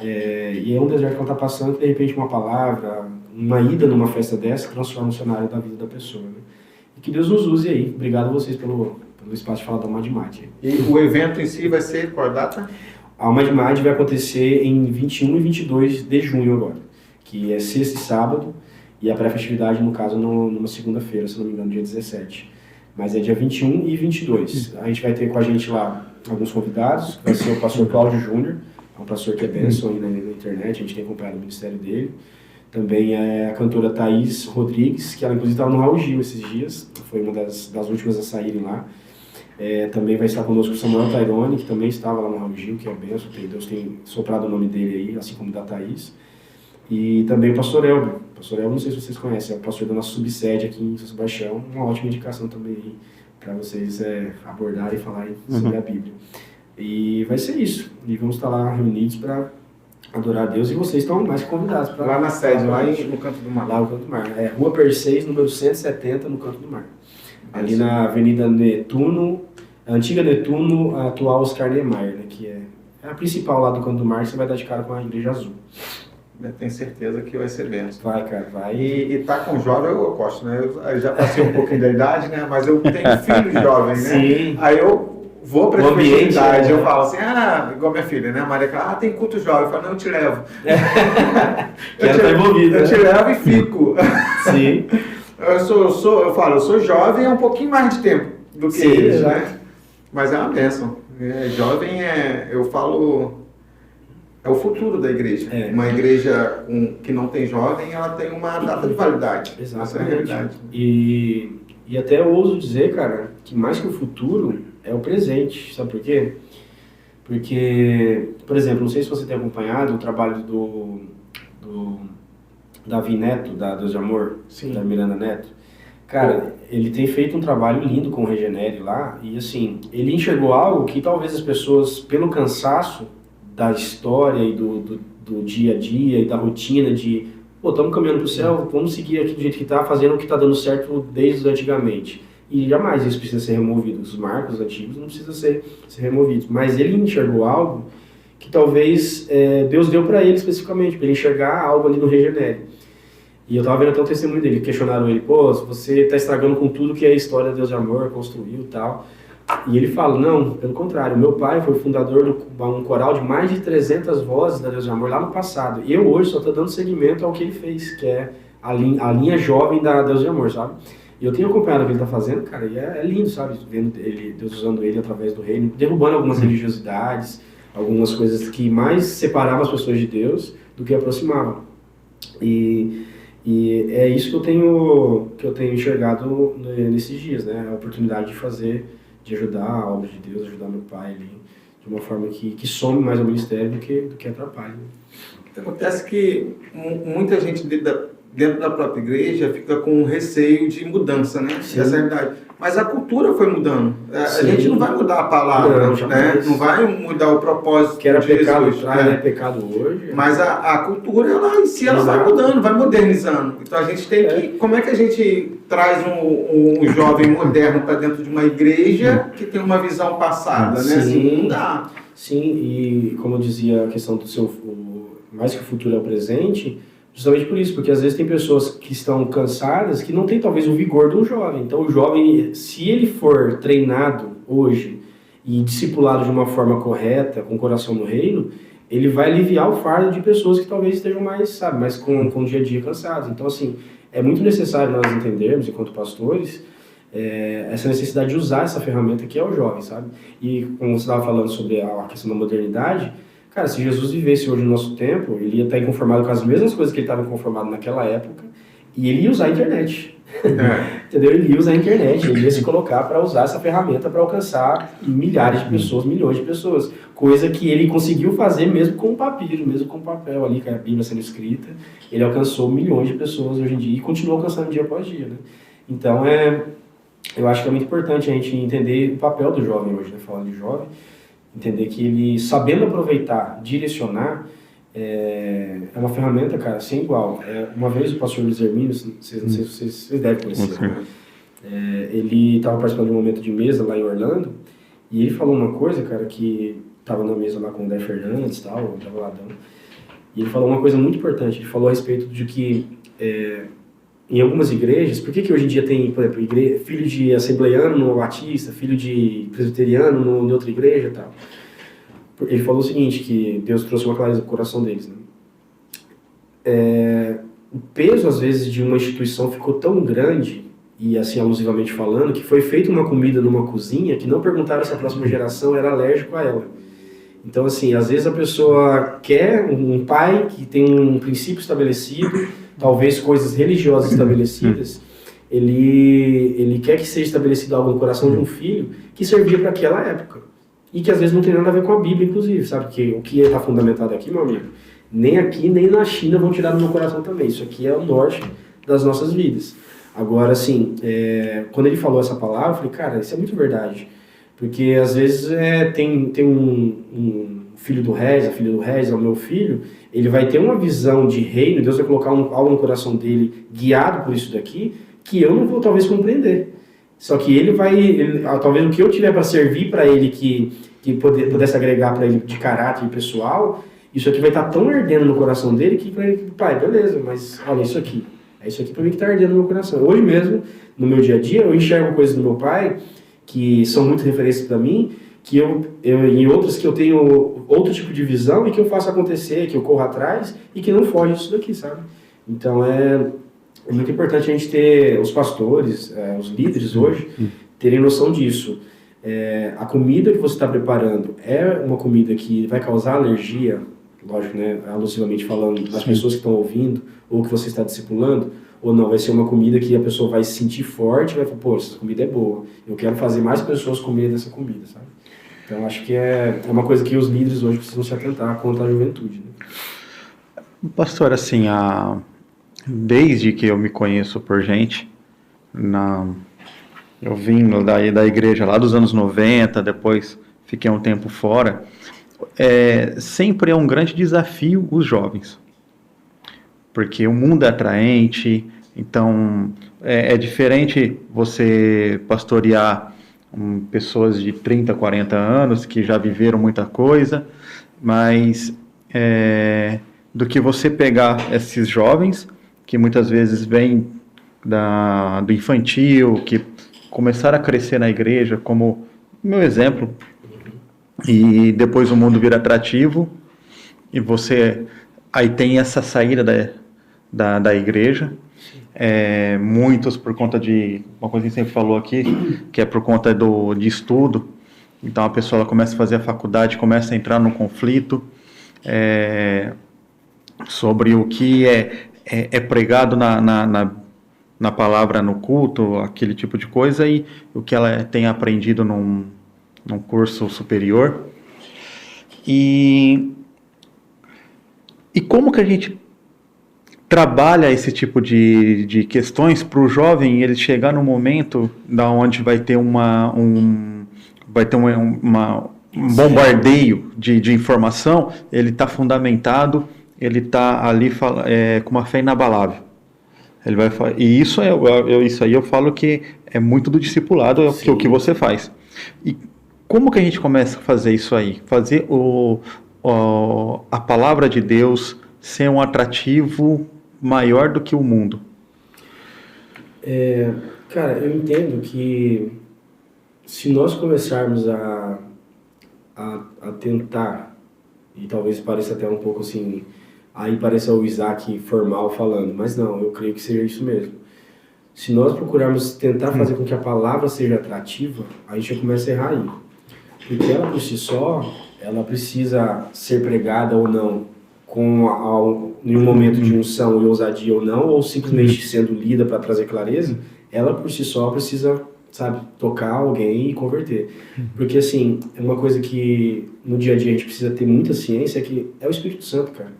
e é um deserto que ela está passando, que de repente uma palavra, uma ida numa festa dessa transforma o cenário da vida da pessoa, né? E que Deus nos use aí. Obrigado a vocês pelo espaço de falar da Madimad. E o evento em si vai ser qual data? A Madimad vai acontecer em 21 e 22 de junho agora, que é sexta e sábado, e a pré-festividade, no caso, numa segunda-feira, se não me engano, dia 17. Mas é dia 21 e 22. A gente vai ter com a gente lá alguns convidados, vai ser o pastor Cláudio Júnior, é um pastor que é bênção aí na internet, a gente tem acompanhado o ministério dele. Também é a cantora Thaís Rodrigues, que ela inclusive estava no Raul Gil esses dias, foi uma das últimas a saírem lá. Também vai estar conosco o Samuel Tairone, que também estava lá no Raul Gil, que é bênção, Deus tem soprado o nome dele aí, assim como da Thaís. E também o pastor Elber. O pastor Elber, não sei se vocês conhecem, é o pastor da nossa subsede aqui em São Sebastião, uma ótima indicação também aí para vocês abordarem e falarem sobre a Bíblia. E vai ser isso. E vamos estar lá reunidos para adorar a Deus, e vocês estão mais que convidados para lá na sede, lá no Canto do Mar. Lá no Canto do Mar. Rua Perseis, número 170, no Canto do Mar. Ali na Avenida Netuno, a antiga Netuno, a atual Oscar Niemeyer, né, que é a principal lá do Canto do Mar, você vai dar de cara com a Igreja Azul. Eu tenho certeza que vai ser bênção. Vai, cara, vai. E tá com jovem, eu gosto, né? Eu já passei um pouquinho da idade, né? Mas eu tenho filho jovem, né? Sim. Aí eu vou para a festividade, né? eu falo assim, igual minha filha, né? A Maria fala, tem culto jovem. Eu falo, não, eu te levo. Eu te levo e fico. Sim. Eu sou jovem há um pouquinho mais de tempo do que eles, né? Mas é uma bênção. Jovem eu falo, é o futuro da igreja. Uma igreja que não tem jovem, ela tem uma data de validade. Exatamente. Essa é a realidade. E até eu ouso dizer, cara, que mais que o futuro é o presente. Sabe por quê? Porque, por exemplo, não sei se você tem acompanhado o trabalho do Davi Neto, da Deus de Amor, Sim. da Miranda Neto. Cara, ele tem feito um trabalho lindo com o Regenere lá, e assim, ele enxergou algo que talvez as pessoas, pelo cansaço da história e do dia a dia e da rotina de, pô, estamos caminhando para o céu, vamos seguir aqui do jeito que está, fazendo o que está dando certo desde antigamente. E jamais isso precisa ser removido, os marcos antigos não precisam ser removidos. Mas ele enxergou algo que talvez Deus deu para ele especificamente, para ele enxergar algo ali no Regenere. E eu tava vendo até o testemunho dele, questionaram ele, pô, você tá estragando com tudo que a história de Deus de Amor construiu e tal. E ele fala, não, pelo contrário, meu pai foi fundador de um coral de mais de 300 vozes da Deus de Amor lá no passado. E eu hoje só tô dando seguimento ao que ele fez, que é a linha jovem da Deus de Amor, sabe? E eu tenho acompanhado o que ele tá fazendo, cara, e é lindo, sabe? Vendo Deus usando ele através do reino, derrubando algumas religiosidades, algumas coisas que mais separavam as pessoas de Deus do que aproximavam. E é isso que eu tenho enxergado nesses dias, né? A oportunidade de ajudar a obra de Deus, ajudar meu pai ali, de uma forma que some mais ao ministério do que atrapalhe. Acontece que muita gente dentro da própria igreja fica com receio de mudança, né? Essa é a realidade. Mas a cultura foi mudando. A gente não vai mudar a palavra, né? Não vai mudar o propósito que era de pecado Jesus, atrás, é pecado hoje. Mas a cultura, ela em si, ela vai mudando, vai modernizando. Então a gente tem que... Como é que a gente traz um jovem moderno para dentro de uma igreja que tem uma visão passada, né? Assim, não dá. Sim, e como eu dizia, a questão do mais que o futuro é o presente... Justamente por isso, porque às vezes tem pessoas que estão cansadas que não tem talvez o vigor de um jovem. Então o jovem, se ele for treinado hoje e discipulado de uma forma correta, com o coração no reino, ele vai aliviar o fardo de pessoas que talvez estejam mais com o dia a dia cansados. Então assim, é muito necessário nós entendermos, enquanto pastores, essa necessidade de usar essa ferramenta que é o jovem, sabe? E como você estava falando sobre a questão da modernidade, cara, se Jesus vivesse hoje no nosso tempo, ele ia estar inconformado com as mesmas coisas que ele estava inconformado naquela época, e ele ia usar a internet. Entendeu? Ele ia usar a internet, ele ia se colocar para usar essa ferramenta para alcançar milhares de pessoas, milhões de pessoas. Coisa que ele conseguiu fazer mesmo com o papiro, mesmo com o papel ali, com a Bíblia sendo escrita. Ele alcançou milhões de pessoas hoje em dia e continua alcançando dia após dia, né? Então, eu acho que é muito importante a gente entender o papel do jovem hoje, né? Falando de jovem. Entender que ele, sabendo aproveitar, direcionar, é uma ferramenta, cara, sem igual. Uma vez o pastor Luiz Hermínio, não sei se vocês devem conhecer, né? Ele estava participando de um momento de mesa lá em Orlando, e ele falou uma coisa, cara, que estava na mesa lá com o Dé Fernandes e tal, o Travaladão, e ele falou uma coisa muito importante. Ele falou a respeito de que em algumas igrejas, por que hoje em dia tem, por exemplo, filho de assembleiano no Batista, filho de presbiteriano em outra igreja e tal? Ele falou o seguinte, que Deus trouxe uma clareza no coração deles, né? O peso, às vezes, de uma instituição ficou tão grande, e assim, alusivamente falando, que foi feita uma comida numa cozinha que não perguntaram se a próxima geração era alérgico a ela. Então, assim, às vezes a pessoa quer um pai que tem um princípio estabelecido, talvez coisas religiosas estabelecidas, ele quer que seja estabelecido algo no coração de um filho que servia para aquela época. E que às vezes não tem nada a ver com a Bíblia, inclusive, sabe? Porque o que está fundamentado aqui, meu amigo, nem aqui nem na China vão tirar do meu coração também. Isso aqui é o norte das nossas vidas. Agora, assim, quando ele falou essa palavra, eu falei, cara, isso é muito verdade. Porque às vezes tem um filho do Regis, a filha do Regis, é o meu filho, ele vai ter uma visão de reino, Deus vai colocar algo no coração dele, guiado por isso daqui, que eu não vou talvez compreender. Só que talvez o que eu tiver para servir para ele, que pudesse agregar para ele de caráter pessoal, isso aqui vai estar tão ardendo no coração dele que para ele, pai, beleza, mas olha isso aqui. É isso aqui para mim que está ardendo no meu coração. Hoje mesmo, no meu dia a dia, eu enxergo coisas do meu pai que são muito referências para mim, que em outras que eu tenho outro tipo de visão e que eu faço acontecer, que eu corro atrás e que não foge disso daqui, sabe? Então é muito importante a gente ter, os pastores, os líderes hoje, terem noção disso. A comida que você está preparando é uma comida que vai causar alergia, lógico, né, alusivamente falando, das pessoas que estão ouvindo ou que você está discipulando, ou não, vai ser uma comida que a pessoa vai se sentir forte e vai falar, pô, essa comida é boa, eu quero fazer mais pessoas comerem dessa comida, sabe? Então, acho que é uma coisa que os líderes hoje precisam se atentar contra a juventude. Né? Pastor, assim, desde que eu me conheço por gente, eu vim da igreja lá dos anos 90, depois fiquei um tempo fora, sempre é um grande desafio os jovens, porque o mundo é atraente, então é diferente você pastorear pessoas de 30, 40 anos que já viveram muita coisa, mas do que você pegar esses jovens que muitas vezes vêm do infantil, que começaram a crescer na igreja, como meu exemplo, e depois o mundo vira atrativo, e você aí tem essa saída da igreja, muitos por conta de, uma coisa que a gente sempre falou aqui, que é por conta de estudo, então a pessoa ela começa a fazer a faculdade, começa a entrar num conflito sobre o que é pregado na palavra no culto, aquele tipo de coisa, e o que ela tem aprendido num curso superior. E como que a gente trabalha esse tipo de questões para o jovem ele chegar no momento da onde vai ter um bombardeio de informação, ele está fundamentado, ele está ali com uma fé inabalável. Ele vai e isso aí eu falo que é muito do discipulado, que o que você faz. E como que a gente começa a fazer isso aí? Fazer a palavra de Deus ser um atrativo maior do que o mundo? Cara, eu entendo que se nós começarmos a tentar, e talvez pareça até um pouco assim, aí pareça o Isaac formal falando, mas não, eu creio que seja isso mesmo. Se nós procurarmos tentar fazer com que a palavra seja atrativa, a gente já começa a errar aí. Porque ela por si só, ela precisa ser pregada ou não, em um momento de unção e ousadia ou não, ou simplesmente sendo lida para trazer clareza, ela por si só precisa, sabe, tocar alguém e converter. Porque assim, é uma coisa que no dia a dia a gente precisa ter muita ciência, que é o Espírito Santo, cara.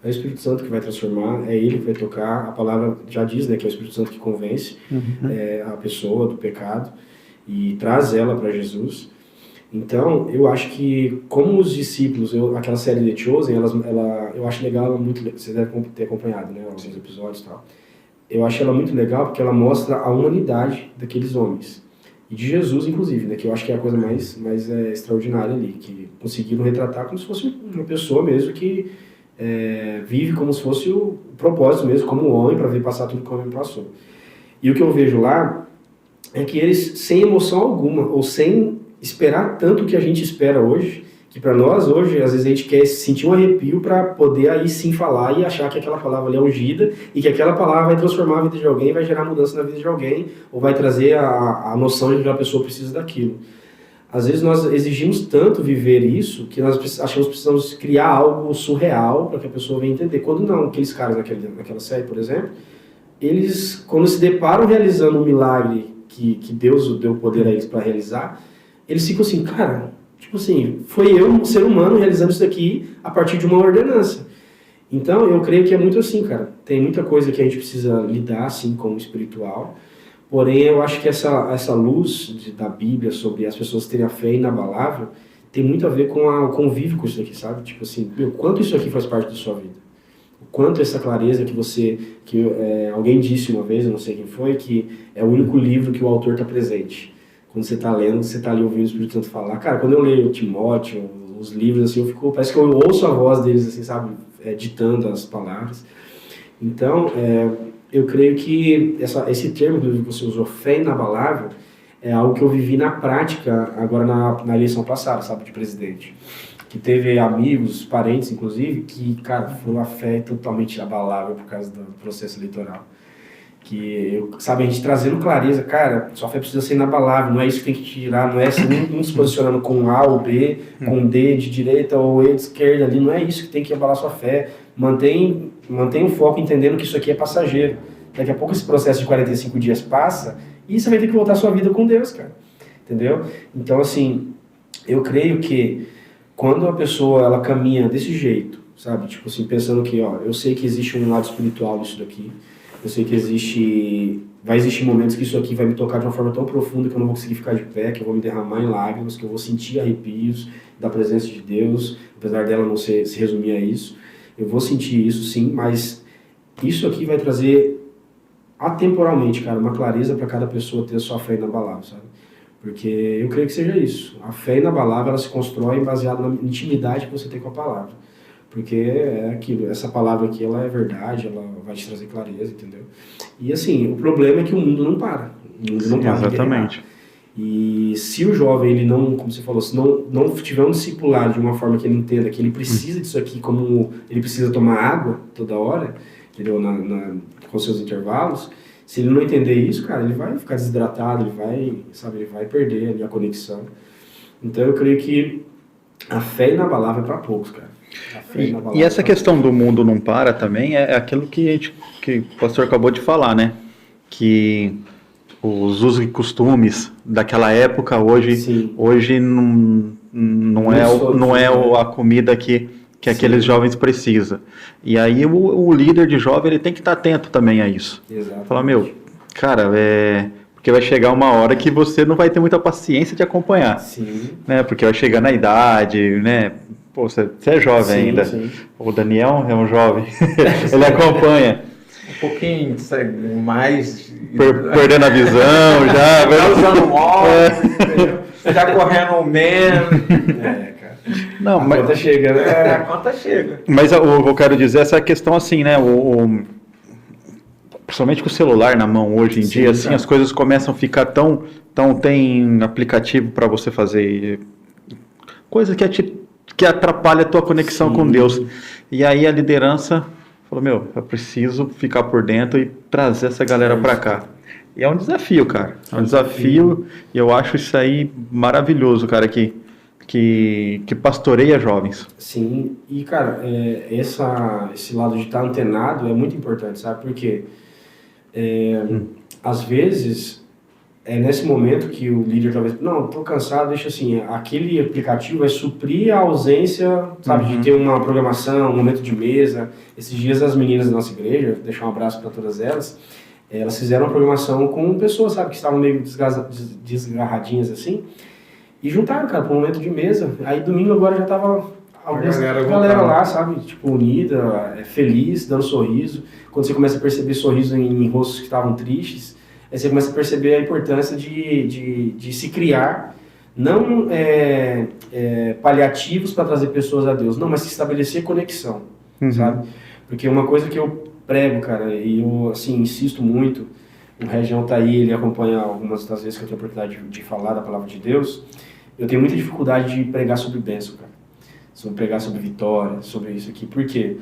É o Espírito Santo que vai transformar, é ele que vai tocar. A palavra já diz, né, que é o Espírito Santo que convence a pessoa do pecado e traz ela para Jesus. Então, eu acho que, como os discípulos, aquela série The Chosen, eu acho legal, ela muito, você deve ter acompanhado, né, alguns episódios e tal. Eu acho ela muito legal porque ela mostra a humanidade daqueles homens. E de Jesus, inclusive, né, que eu acho que é a coisa mais extraordinária ali, que conseguiram retratar como se fosse uma pessoa mesmo que vive como se fosse o propósito mesmo, como um homem, para vir passar tudo que o homem passou. E o que eu vejo lá é que eles, sem emoção alguma, ou sem esperar tanto que a gente espera hoje, que para nós hoje, às vezes a gente quer sentir um arrepio para poder aí sim falar e achar que aquela palavra ali é ungida e que aquela palavra vai transformar a vida de alguém, vai gerar mudança na vida de alguém, ou vai trazer a noção de que aquela pessoa precisa daquilo. Às vezes nós exigimos tanto viver isso que nós achamos que precisamos criar algo surreal para que a pessoa venha entender. Quando não, aqueles caras naquela série, por exemplo, eles, quando se deparam realizando um milagre que Deus deu poder a eles para realizar, eles ficam assim, cara, tipo assim, foi eu, um ser humano, realizando isso daqui a partir de uma ordenança. Então, eu creio que é muito assim, cara. Tem muita coisa que a gente precisa lidar, assim, como espiritual. Porém, eu acho que essa luz da Bíblia sobre as pessoas terem a fé inabalável tem muito a ver com o convívio com isso aqui, sabe? Tipo assim, o quanto isso aqui faz parte da sua vida. O quanto essa clareza alguém disse uma vez, eu não sei quem foi, que é o único livro que o autor está presente. Quando você está lendo, você está ali ouvindo o Espírito Santo falar. Cara, quando eu leio Timóteo, os livros, assim, parece que eu ouço a voz deles, assim, sabe? Ditando as palavras. Então, eu creio que esse termo que você usou, fé inabalável, é algo que eu vivi na prática agora na eleição passada, sabe, de presidente. Que teve amigos, parentes, inclusive, que, cara, foi uma fé totalmente abalável por causa do processo eleitoral. Sabe, a gente trazendo clareza, cara, sua fé precisa ser inabalável, não é isso que tem que tirar, não é assim, um se posicionando com A ou B, com D de direita ou E de esquerda ali, não é isso que tem que abalar sua fé. Mantém o foco entendendo que isso aqui é passageiro. Daqui a pouco esse processo de 45 dias passa e você vai ter que voltar a sua vida com Deus, cara. Entendeu? Então, assim, eu creio que quando a pessoa ela caminha desse jeito, sabe? Tipo assim, pensando que, ó, eu sei que existe um lado espiritual nisso daqui, eu sei que vai existir momentos que isso aqui vai me tocar de uma forma tão profunda que eu não vou conseguir ficar de pé, que eu vou me derramar em lágrimas, que eu vou sentir arrepios da presença de Deus, apesar dela não se resumir a isso. Eu vou sentir isso sim, mas isso aqui vai trazer atemporalmente, cara, uma clareza para cada pessoa ter a sua fé inabalável, sabe? Porque eu creio que seja isso. A fé inabalável, ela se constrói baseada na intimidade que você tem com a palavra. Porque é aquilo, essa palavra aqui, ela é verdade, ela vai te trazer clareza, entendeu? E assim, o problema é que o mundo não para. O mundo não para. Exatamente. E se o jovem, ele não, como você falou, se não tiver um discipulado de uma forma que ele entenda que ele precisa disso aqui, como ele precisa tomar água toda hora, entendeu? Com seus intervalos, se ele não entender isso, cara, ele vai ficar desidratado, ele vai perder ali a conexão. Então eu creio que a fé inabalável é para poucos, cara. E essa questão do mundo não para também é aquilo que o pastor acabou de falar, né? Que os usos e costumes daquela época hoje não é a comida que aqueles jovens precisam. E aí o líder de jovem ele tem que estar atento também a isso. Exatamente. Falar, cara, porque vai chegar uma hora que você não vai ter muita paciência de acompanhar. Sim. Né? Porque vai chegar na idade, né? Pô, você é jovem ainda. Sim. O Daniel é um jovem. Ele acompanha. Um pouquinho mais... Perdendo a visão, já. Já usando óculos, já correndo menos. Cara. Não, a conta chega, né? A conta chega. Mas o que eu quero dizer é essa questão assim, né? Principalmente com o celular na mão hoje em dia, assim, as coisas começam a ficar tão tem aplicativo para você fazer coisa que atrapalha a tua conexão com Deus. E aí a liderança falou, eu preciso ficar por dentro e trazer essa galera para cá. E é um desafio, cara. É um desafio e eu acho isso aí maravilhoso, cara, que pastoreia jovens. Sim, e cara, esse lado de estar antenado é muito importante, sabe? Porque às vezes é nesse momento que o líder talvez, não, tô cansado, deixa assim, aquele aplicativo vai suprir a ausência, sabe, de ter uma programação, um momento de mesa. Esses dias as meninas da nossa igreja, deixar um abraço para todas elas fizeram uma programação com pessoas, sabe, que estavam meio desgarradinhas assim, e juntaram, cara, para um momento de mesa. Aí domingo agora já tava a galera lá, sabe, tipo, unida, feliz, dando sorriso. Quando você começa a perceber sorriso em rostos que estavam tristes, aí você começa a perceber a importância de se criar, não paliativos para trazer pessoas a Deus, não, mas se estabelecer conexão, sabe? Porque uma coisa que eu prego, cara, e eu, assim, insisto muito, o Região tá aí, ele acompanha algumas das vezes que eu tenho a oportunidade de falar da palavra de Deus, eu tenho muita dificuldade de pregar sobre bênção, cara, sobre pregar sobre vitória, sobre isso aqui, por quê?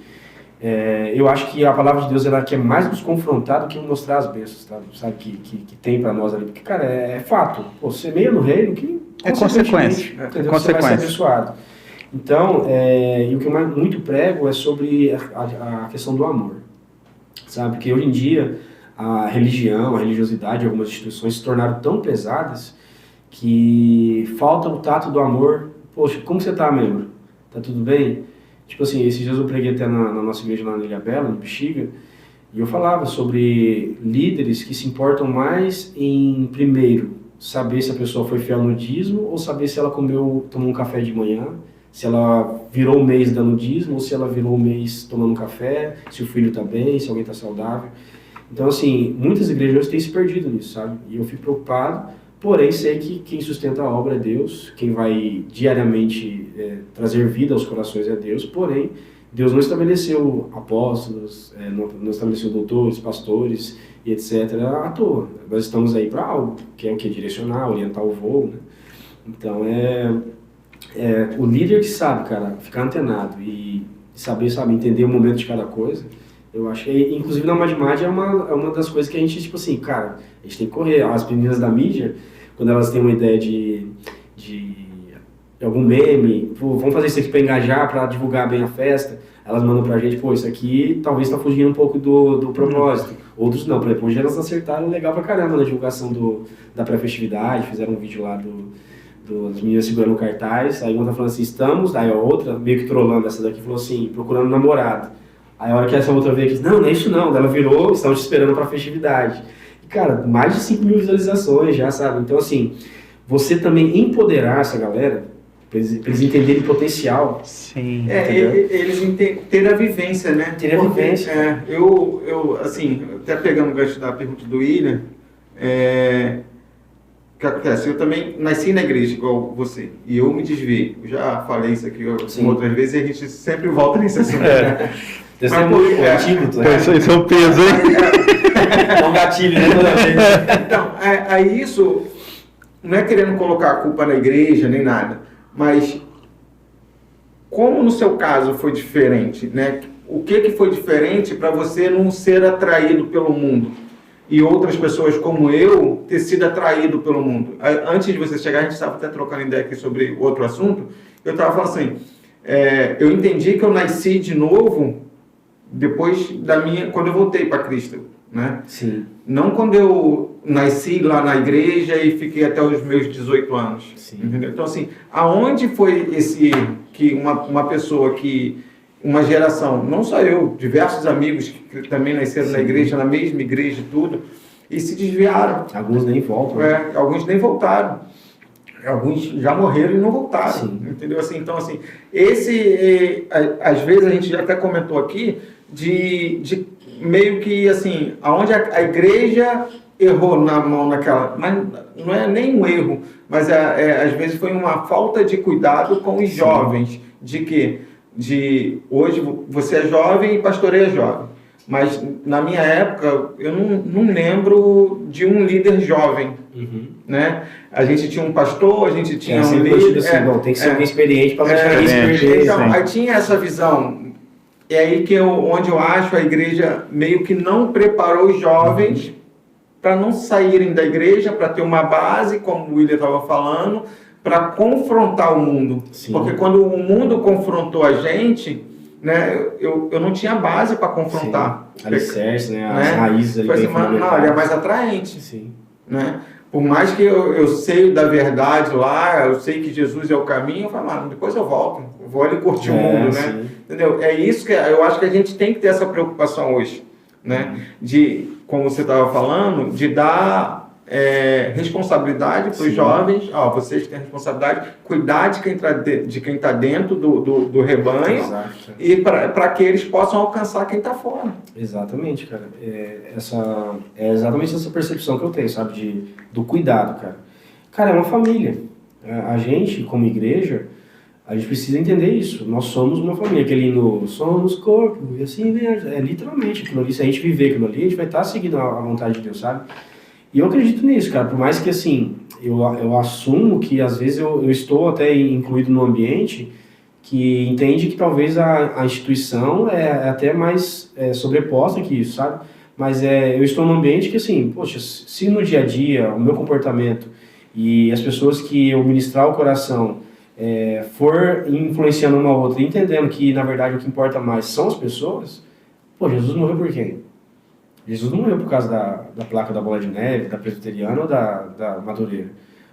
Eu acho que a palavra de Deus ela quer mais nos confrontar do que mostrar as bênçãos, sabe que tem para nós ali, porque, cara, é fato, pô, semeia no reino, que é consequência, entendeu? Você vai ser abençoado. Então, e o que eu muito prego é sobre a questão do amor, sabe, porque hoje em dia a religiosidade, algumas instituições se tornaram tão pesadas que falta o tato do amor. Poxa, como você tá, membro? Tá tudo bem? Tipo assim, esses dias eu preguei até na nossa igreja lá na Ilha Bela, no Bexiga, e eu falava sobre líderes que se importam mais em, primeiro, saber se a pessoa foi fiel no dízimo, ou saber se ela tomou um café de manhã, se ela virou o mês dando dízimo, ou se ela virou o mês tomando um café, se o filho tá bem, se alguém tá saudável. Então, assim, muitas igrejas têm se perdido nisso, sabe? E eu fico preocupado, porém sei que quem sustenta a obra é Deus, quem vai diariamente trazer vida aos corações é Deus, porém Deus não estabeleceu apóstolos, não estabeleceu doutores, pastores e etc. à toa. Nós estamos aí para algo, que é o que? Direcionar, orientar o voo, né? Então o líder que sabe, cara, ficar antenado e saber, entender o momento de cada coisa. Eu acho que, inclusive, na Madimad é uma das coisas que a gente, tipo assim, cara, a gente tem que correr. As meninas da mídia, quando elas têm uma ideia de algum meme, vamos fazer isso aqui para engajar, para divulgar bem a festa, elas mandam pra gente, isso aqui talvez tá fugindo um pouco do propósito. Outros não, por exemplo, hoje elas acertaram legal pra caramba na divulgação da pré-festividade, fizeram um vídeo lá das meninas segurando o cartaz, aí uma tá falando assim, estamos, aí a outra, meio que trollando, essa daqui falou assim, procurando namorado. Aí a hora que essa outra veio aqui, não é isso não, ela virou, estamos te esperando pra festividade. E, cara, mais de 5 mil visualizações já, sabe? Então, assim, você também empoderar essa galera, pra eles entenderem o potencial. Sim. Eles terem a vivência, né? Ter a vivência. Eu, assim, até pegando o gancho da pergunta do William, o que acontece? Eu também nasci na igreja igual você, e eu me desviei. Eu já falei isso aqui outras vezes e a gente sempre volta nesse assunto, né? Isso é um peso, hein? É um gatilho, né? Toda vez. Então, aí isso não é querendo colocar a culpa na igreja nem nada, mas como no seu caso foi diferente, né? O que foi diferente para você não ser atraído pelo mundo e outras pessoas como eu ter sido atraído pelo mundo? Antes de você chegar, a gente estava até trocando ideia aqui sobre outro assunto, eu estava falando assim, eu entendi que eu nasci de novo depois quando eu voltei para Cristo, né? Sim. Não quando eu nasci lá na igreja e fiquei até os meus 18 anos. Sim. Entendeu? Então, assim, aonde foi que uma pessoa uma geração, não só eu, diversos amigos que também nasceram Sim. na igreja, na mesma igreja e tudo, e se desviaram. Alguns nem voltam. Né? Alguns nem voltaram. Alguns já morreram e não voltaram. Sim. Entendeu? Assim, então, assim, às vezes a gente já até comentou aqui, de meio que, assim, aonde a igreja errou na mão naquela, mas não é nem um erro, mas às vezes foi uma falta de cuidado com os jovens, hoje você é jovem e pastoreia jovem, mas na minha época eu não lembro de um líder jovem, né? A gente tinha um pastor, a gente tinha um líder, assim, tem que ser alguém experiente para deixar isso perder. Então, aí tinha essa visão. É aí onde eu acho a igreja meio que não preparou os jovens para não saírem da igreja, para ter uma base, como o William estava falando, para confrontar o mundo. Sim. Porque quando o mundo confrontou a gente, né, eu não tinha base para confrontar. Alicerce, né? As raízes ali. Foi assim, não, ele é mais atraente. Sim. Né? Por mais que eu sei da verdade lá, eu sei que Jesus é o caminho, eu falo, mano, depois eu volto, vou ali curtir o mundo, né? Sim. Entendeu? É isso que eu acho que a gente tem que ter essa preocupação hoje, né? De, como você estava falando, de dar responsabilidade para os jovens, vocês têm responsabilidade, cuidar de quem está dentro do rebanho. Exato. E para que eles possam alcançar quem está fora. Exatamente, cara. É exatamente essa percepção que eu tenho, sabe, do cuidado, cara. Cara, é uma família. A gente, como igreja, a gente precisa entender isso. Nós somos uma família. Aquele hino, somos corpo, e assim mesmo. É literalmente aquilo ali. Se a gente viver aquilo ali, a gente vai estar seguindo a vontade de Deus, sabe? E eu acredito nisso, cara. Por mais que, assim, eu assumo que, às vezes, eu estou até incluído no ambiente que entende que talvez a instituição é até mais sobreposta que isso, sabe? Mas eu estou num ambiente que, assim, poxa, se no dia a dia o meu comportamento e as pessoas que eu ministrar o coração for influenciando uma outra, entendendo que, na verdade, o que importa mais são as pessoas, pô, Jesus morreu por quem? Jesus não morreu por causa da placa da Bola de Neve, da Presbiteriana ou da Madureira,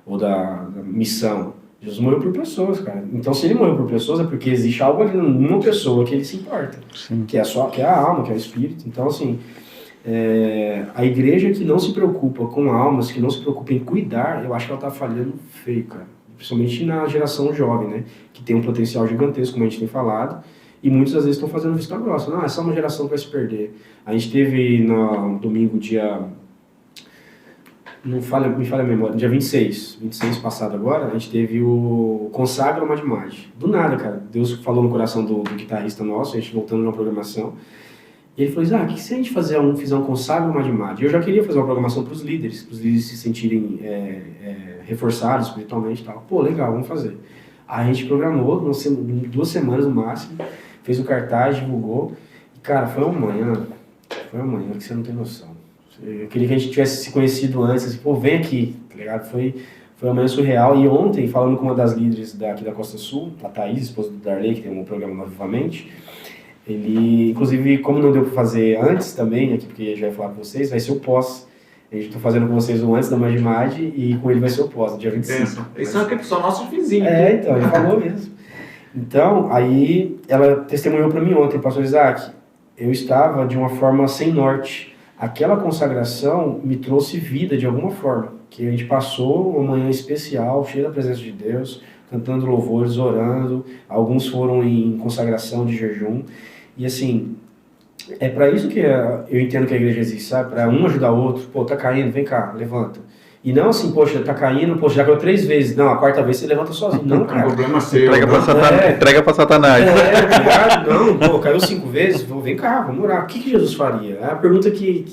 ou da Missão. Jesus morreu por pessoas, cara. Então, se ele morreu por pessoas, é porque existe algo ali numa pessoa que ele se importa. Sim. Que é a alma, que é o espírito. Então, assim, a igreja que não se preocupa com almas, que não se preocupa em cuidar, eu acho que ela está falhando feio, cara. Principalmente na geração jovem, né? Que tem um potencial gigantesco, como a gente tem falado. E muitas das vezes estão fazendo vista grossa. Não, é só uma geração que vai se perder. A gente teve no domingo, dia... me falha a memória, dia 26 passado agora, a gente teve o Consagra uma Imagem. Do nada, cara, Deus falou no coração do guitarrista nosso, a gente voltando na programação, e ele falou, que se a gente fizer um Consagra uma Imagem? Eu já queria fazer uma programação para os líderes se sentirem reforçados espiritualmente e tal. Pô, legal, vamos fazer. Aí a gente programou, 2 semanas no máximo, fez o cartaz, divulgou, e cara, foi uma manhã que você não tem noção. Eu queria que a gente tivesse se conhecido antes, assim, pô, vem aqui, tá ligado? Foi uma manhã surreal. E ontem, falando com uma das líderes aqui da Costa Sul, a Thaís, esposa do Darley, que tem um programa no Vivamente, ele, inclusive, como não deu pra fazer antes também, aqui, porque já ia falar com vocês, vai ser o pós. A gente tá fazendo com vocês o antes da Magimad e com ele vai ser o pós, dia 25. Eles são aqui, são nossos vizinhos. Então, ele falou mesmo. Então, aí ela testemunhou para mim ontem, pastor Isaac, eu estava de uma forma sem norte. Aquela consagração me trouxe vida de alguma forma, que a gente passou uma manhã especial, cheia da presença de Deus, cantando louvores, orando, alguns foram em consagração de jejum, e assim, é para isso que eu entendo que a igreja existe, sabe? Para um ajudar o outro, pô, tá caindo, vem cá, levanta. E não assim, poxa, tá caindo, poxa, já caiu 3 vezes. Não, a 4ª vez você levanta sozinho. Não, cara. O problema é seu. Entrega pra Satanás. Obrigado. Não, pô, caiu 5 vezes, vem cá, vamos orar. O que Jesus faria? É a pergunta que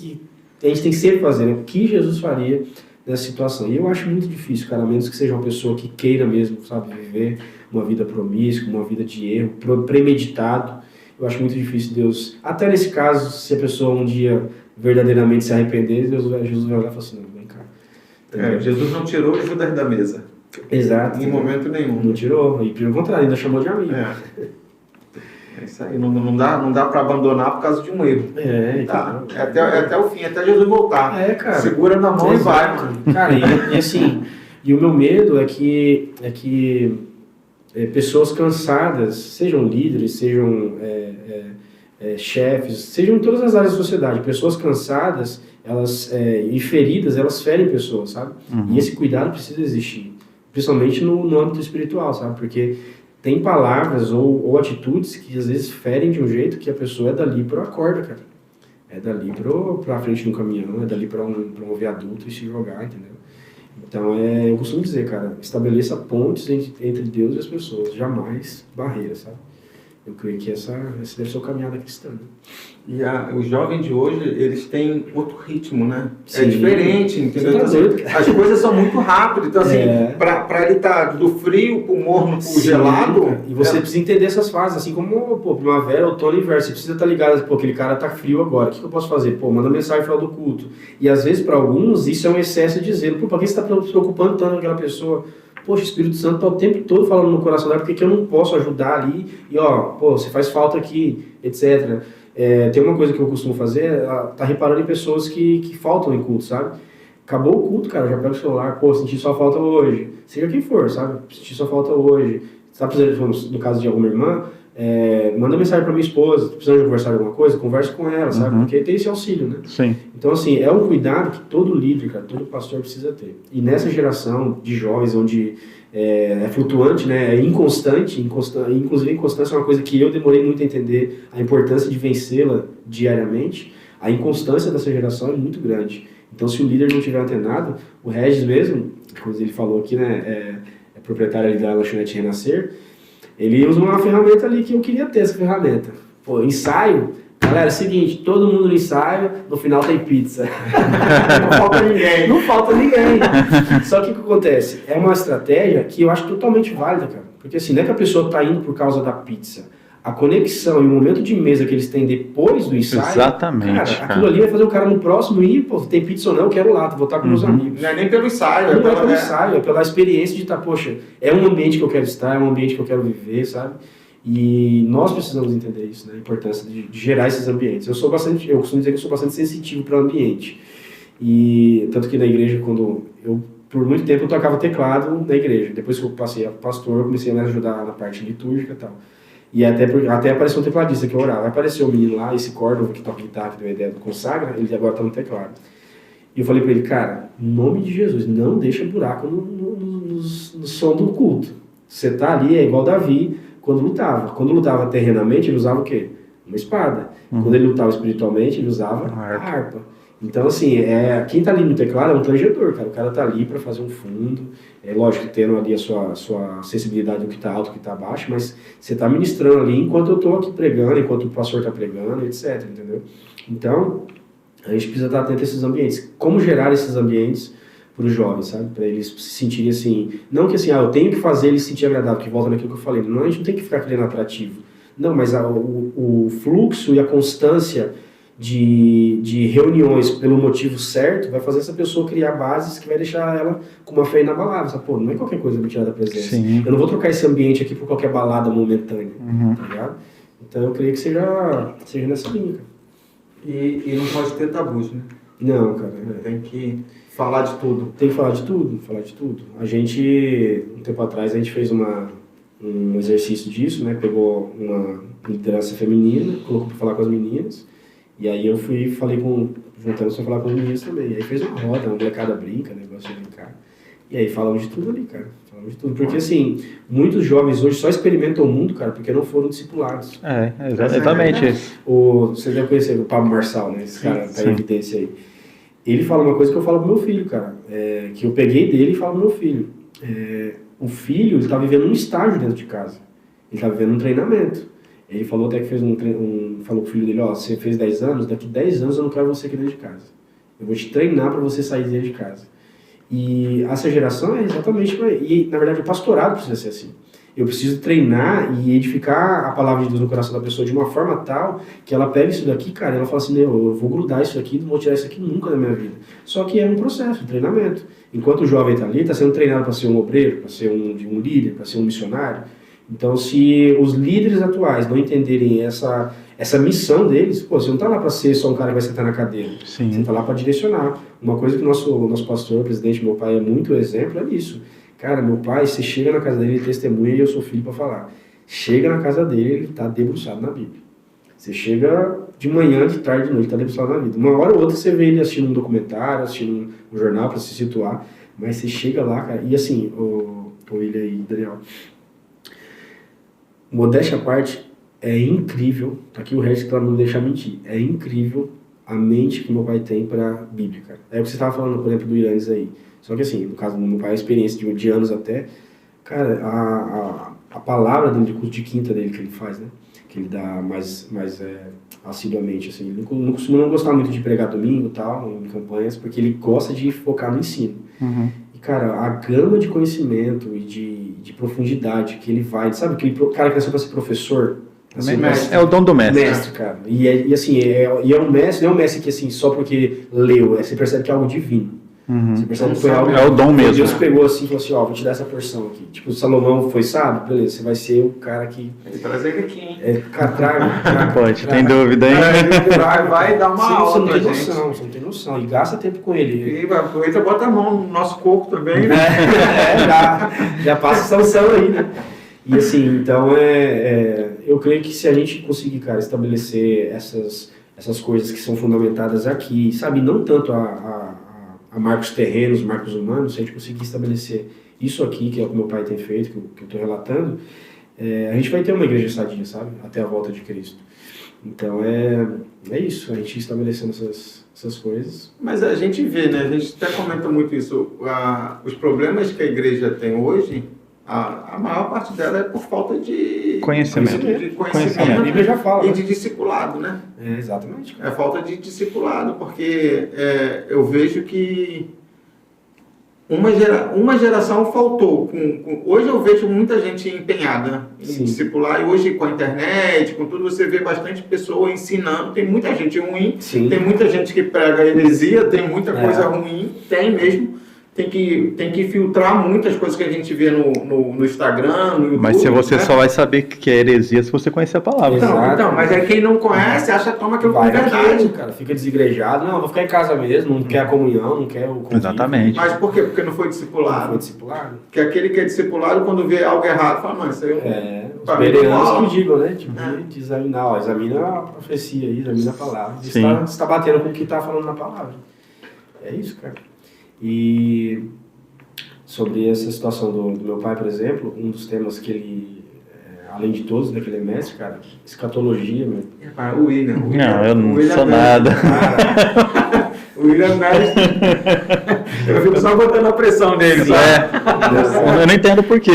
a gente tem que sempre fazer, né? O que Jesus faria nessa situação? E eu acho muito difícil, cara, a menos que seja uma pessoa que queira mesmo, sabe, viver uma vida promíscua, uma vida de erro, premeditado. Eu acho muito difícil Deus, até nesse caso, se a pessoa um dia verdadeiramente se arrepender, Jesus vai olhar e falar assim, não, vem cá. Jesus não tirou o Judas da mesa. Exato. Em momento nenhum. Não tirou, e pelo contrário, ainda chamou de amigo. É isso aí, não dá para abandonar por causa de um erro. Então, até o fim, até Jesus voltar. Cara. Segura na mão e vai, mano. Cara, e assim, e o meu medo é que pessoas cansadas, sejam líderes, sejam chefes, sejam em todas as áreas da sociedade, pessoas cansadas, elas e feridas, elas ferem pessoas, sabe? E esse cuidado precisa existir, principalmente no âmbito espiritual, sabe? Porque tem palavras ou atitudes que às vezes ferem de um jeito que a pessoa é dali para a corda, cara. É dali para frente de um caminhão, é dali para um viaduto e se jogar, entendeu? Então, eu costumo dizer, cara, estabeleça pontes entre Deus e as pessoas, jamais barreiras, sabe? Eu creio que esse deve ser o caminhada cristã. Né? E os jovens de hoje, eles têm outro ritmo, né? Sim. É diferente, entendeu? Então, assim, as coisas são muito rápidas. Então, assim, para ele estar do frio pro morno pro gelado... Cara. E você precisa entender essas fases, assim como, primavera, outono e inverno. Você precisa estar ligado, aquele cara tá frio agora, o que eu posso fazer? Manda mensagem no final do culto. E às vezes, para alguns, isso é um excesso de zelo. Por que você está se preocupando tanto com aquela pessoa? Poxa, o Espírito Santo está o tempo todo falando no coração dela, por que eu não posso ajudar ali? E você faz falta aqui, etc. Tem uma coisa que eu costumo fazer, tá reparando em pessoas que faltam em culto, sabe? Acabou o culto, cara, eu já pego o celular, senti sua falta hoje. Seja quem for, sabe? Senti sua falta hoje. Você tá precisando, no caso de alguma irmã, manda mensagem para minha esposa, tá precisando de conversar de alguma coisa, converse com ela, sabe? Porque tem esse auxílio, né? Sim. Então, assim, é um cuidado que todo líder, cara, todo pastor precisa ter. E nessa geração de jovens, onde é flutuante, né, é inconstante, inclusive a inconstância é uma coisa que eu demorei muito a entender a importância de vencê-la diariamente, a inconstância dessa geração é muito grande. Então, se o líder não tiver antenado, o Regis mesmo, como ele falou aqui, né, é proprietário ali da lanchonete Renascer, ele usa uma ferramenta ali que eu queria ter, essa ferramenta. Ensaio. Galera, é o seguinte, todo mundo no ensaio, no final tem pizza. Não falta ninguém. Não falta ninguém. Só que o que acontece? É uma estratégia que eu acho totalmente válida, cara. Porque assim, não é que a pessoa tá indo por causa da pizza. A conexão e o momento de mesa que eles têm depois do ensaio... Exatamente, cara. Aquilo ali vai fazer o cara no próximo ir, tem pizza ou não, eu quero lá, vou estar com meus amigos. Não é nem pelo ensaio. Não é pelo ensaio, é pela experiência de estar, poxa, é um ambiente que eu quero estar, é um ambiente que eu quero viver, sabe? E nós precisamos entender isso, né? A importância de gerar esses ambientes. Eu costumo dizer que eu sou bastante sensitivo para o ambiente. E tanto que na igreja, por muito tempo eu tocava teclado na igreja. Depois que eu passei a pastor, eu comecei a me ajudar na parte litúrgica e tal. E até apareceu um tecladista que eu orava. Apareceu o menino lá, esse Córdova que toca guitarra, que deu a ideia do Consagra, ele agora está no teclado. E eu falei para ele, cara, em nome de Jesus, não deixa buraco no som do culto. Você tá ali, é igual Davi, quando lutava. Quando lutava terrenamente, ele usava o quê? Uma espada. Quando ele lutava espiritualmente, ele usava a harpa. Então, assim, quem tá ali no teclado é um tangedor, cara. O cara tá ali para fazer um fundo. Lógico, tendo ali a sua sensibilidade do que tá alto, do que tá baixo, mas você tá ministrando ali enquanto eu tô aqui pregando, enquanto o pastor tá pregando, etc, entendeu? Então, a gente precisa estar atento a esses ambientes. Como gerar esses ambientes para os jovens, sabe? Para eles se sentirem assim, não que assim, eu tenho que fazer eles se sentir agradável, que volta naquilo que eu falei. Não, a gente não tem que ficar criando atrativo. Não, mas o fluxo e a constância de reuniões pelo motivo certo vai fazer essa pessoa criar bases que vai deixar ela com uma fé inabalável. Sabe? Não é qualquer coisa me tirar da presença. Sim. Eu não vou trocar esse ambiente aqui por qualquer balada momentânea, tá ligado? Então eu creio que seja nessa linha, cara. E não pode ter tabus, né? Não, cara. Tem que falar de tudo. Tem que falar de tudo, falar de tudo. A gente, um tempo atrás, a gente fez um exercício disso, né? Pegou uma liderança feminina, colocou para falar com as meninas, e aí eu falei juntamos para falar com as meninas também. E aí fez uma roda, uma molecada brinca, né? Gosta de brincar. E aí falamos de tudo ali, cara. Falamos de tudo. Porque, assim, muitos jovens hoje só experimentam o mundo, cara, porque não foram discipulados. Exatamente isso. Você deve conhecer o Pablo Marçal, né? Esse cara tá em evidência aí. Ele fala uma coisa que eu falo pro meu filho, cara. Que eu peguei dele e falo pro meu filho. O filho, ele tá vivendo um estágio dentro de casa. Ele tá vivendo um treinamento. Ele falou até que fez falou pro filho dele, você fez 10 anos, daqui 10 anos eu não quero você aqui dentro de casa. Eu vou te treinar para você sair dentro de casa. E essa geração é exatamente... E, na verdade, o pastorado precisa ser assim. Eu preciso treinar e edificar a palavra de Deus no coração da pessoa de uma forma tal que ela pega isso daqui, cara, e ela fala assim, eu vou grudar isso aqui, não vou tirar isso aqui nunca da minha vida. Só que é um processo de treinamento. Enquanto o jovem está ali, está sendo treinado para ser um obreiro, para ser um líder, para ser um missionário. Então, se os líderes atuais não entenderem essa missão deles, você não está lá para ser só um cara que vai sentar na cadeira. Sim. Você está lá para direcionar. Uma coisa que o nosso pastor, presidente, meu pai, é muito exemplo, é isso. Cara, meu pai, você chega na casa dele, ele testemunha e eu sou filho para falar. Chega na casa dele, ele está debruçado na Bíblia. Você chega de manhã, de tarde, de noite, está debruçado na Bíblia. Uma hora ou outra você vê ele assistindo um documentário, assistindo um jornal para se situar, mas você chega lá, cara, e assim, o William e Daniel, modéstia à parte, é incrível, aqui o resto para não deixar mentir, é incrível a mente que meu pai tem para a Bíblia, cara. É o que você estava falando, por exemplo, do Iranes aí. Só que assim, no caso do meu pai, a experiência de anos até, cara, a palavra dele, de curso de quinta dele que ele faz, né? Que ele dá mais assiduamente, assim. Ele não costuma não gostar muito de pregar domingo e tal, em campanhas, porque ele gosta de focar no ensino. Uhum. E, cara, a gama de conhecimento e de profundidade que ele vai, sabe aquele cara que nasceu para ser professor? Assim, é o dom do mestre. Mestre, cara. E assim, é um mestre, não é um mestre que assim, só porque leu, você percebe que é algo divino. Uhum. Você percebe que foi algo... É o dom mesmo. Deus pegou assim e falou assim, vou te dar essa porção aqui. Tipo, Salomão foi sábio, beleza, você vai ser o cara que... Ele traz ele aqui, hein? Traga. Pode, tem dúvida, hein? Vai dar uma aula você não pra tem gente. noção, você não tem noção. E gasta tempo com ele. E aproveita e bota a mão no nosso corpo também, né? Já passa sanção aí, né? E assim, então eu creio que se a gente conseguir, cara, estabelecer essas coisas que são fundamentadas aqui, sabe, não tanto a marcos terrenos, marcos humanos, se a gente conseguir estabelecer isso aqui, que é o que meu pai tem feito, que eu estou relatando, a gente vai ter uma igreja sadia, sabe, até a volta de Cristo. Então é isso, a gente estabelecendo essas coisas. Mas a gente vê, né, a gente até comenta muito isso, os problemas que a igreja tem hoje, a maior parte dela é por falta de conhecimento. A Bíblia já fala, e né? de discipulado, né? Exatamente. É falta de discipulado, porque eu vejo que uma geração faltou. Hoje eu vejo muita gente empenhada em discipular, e hoje com a internet, com tudo, você vê bastante pessoa ensinando. Tem muita gente ruim, tem muita gente que prega heresia, tem muita coisa ruim, tem mesmo. Tem que filtrar muitas coisas que a gente vê no Instagram, no YouTube. Mas se você só vai saber que é heresia se você conhecer a palavra. Então, mas aí quem não conhece toma aquilo como verdade. Cara, fica desigrejado. Não, vou ficar em casa mesmo, não quer a comunhão, não quer o convívio. Exatamente. Mas por quê? Porque não foi discipulado. Não foi discipulado. Porque aquele que é discipulado, quando vê algo errado, fala, não, isso aí os bereanos que digam, né? Tipo, de examinar, examina a profecia aí, examina a palavra. Você está batendo com o que está falando na palavra. É isso, cara. E sobre essa situação do meu pai, por exemplo, um dos temas que ele, além de todos, né, que ele é mestre, cara, escatologia, meu. O William. Não, eu não sou nada. O William é mestre. Eu fico só botando a pressão dele. Eu não entendo por quê.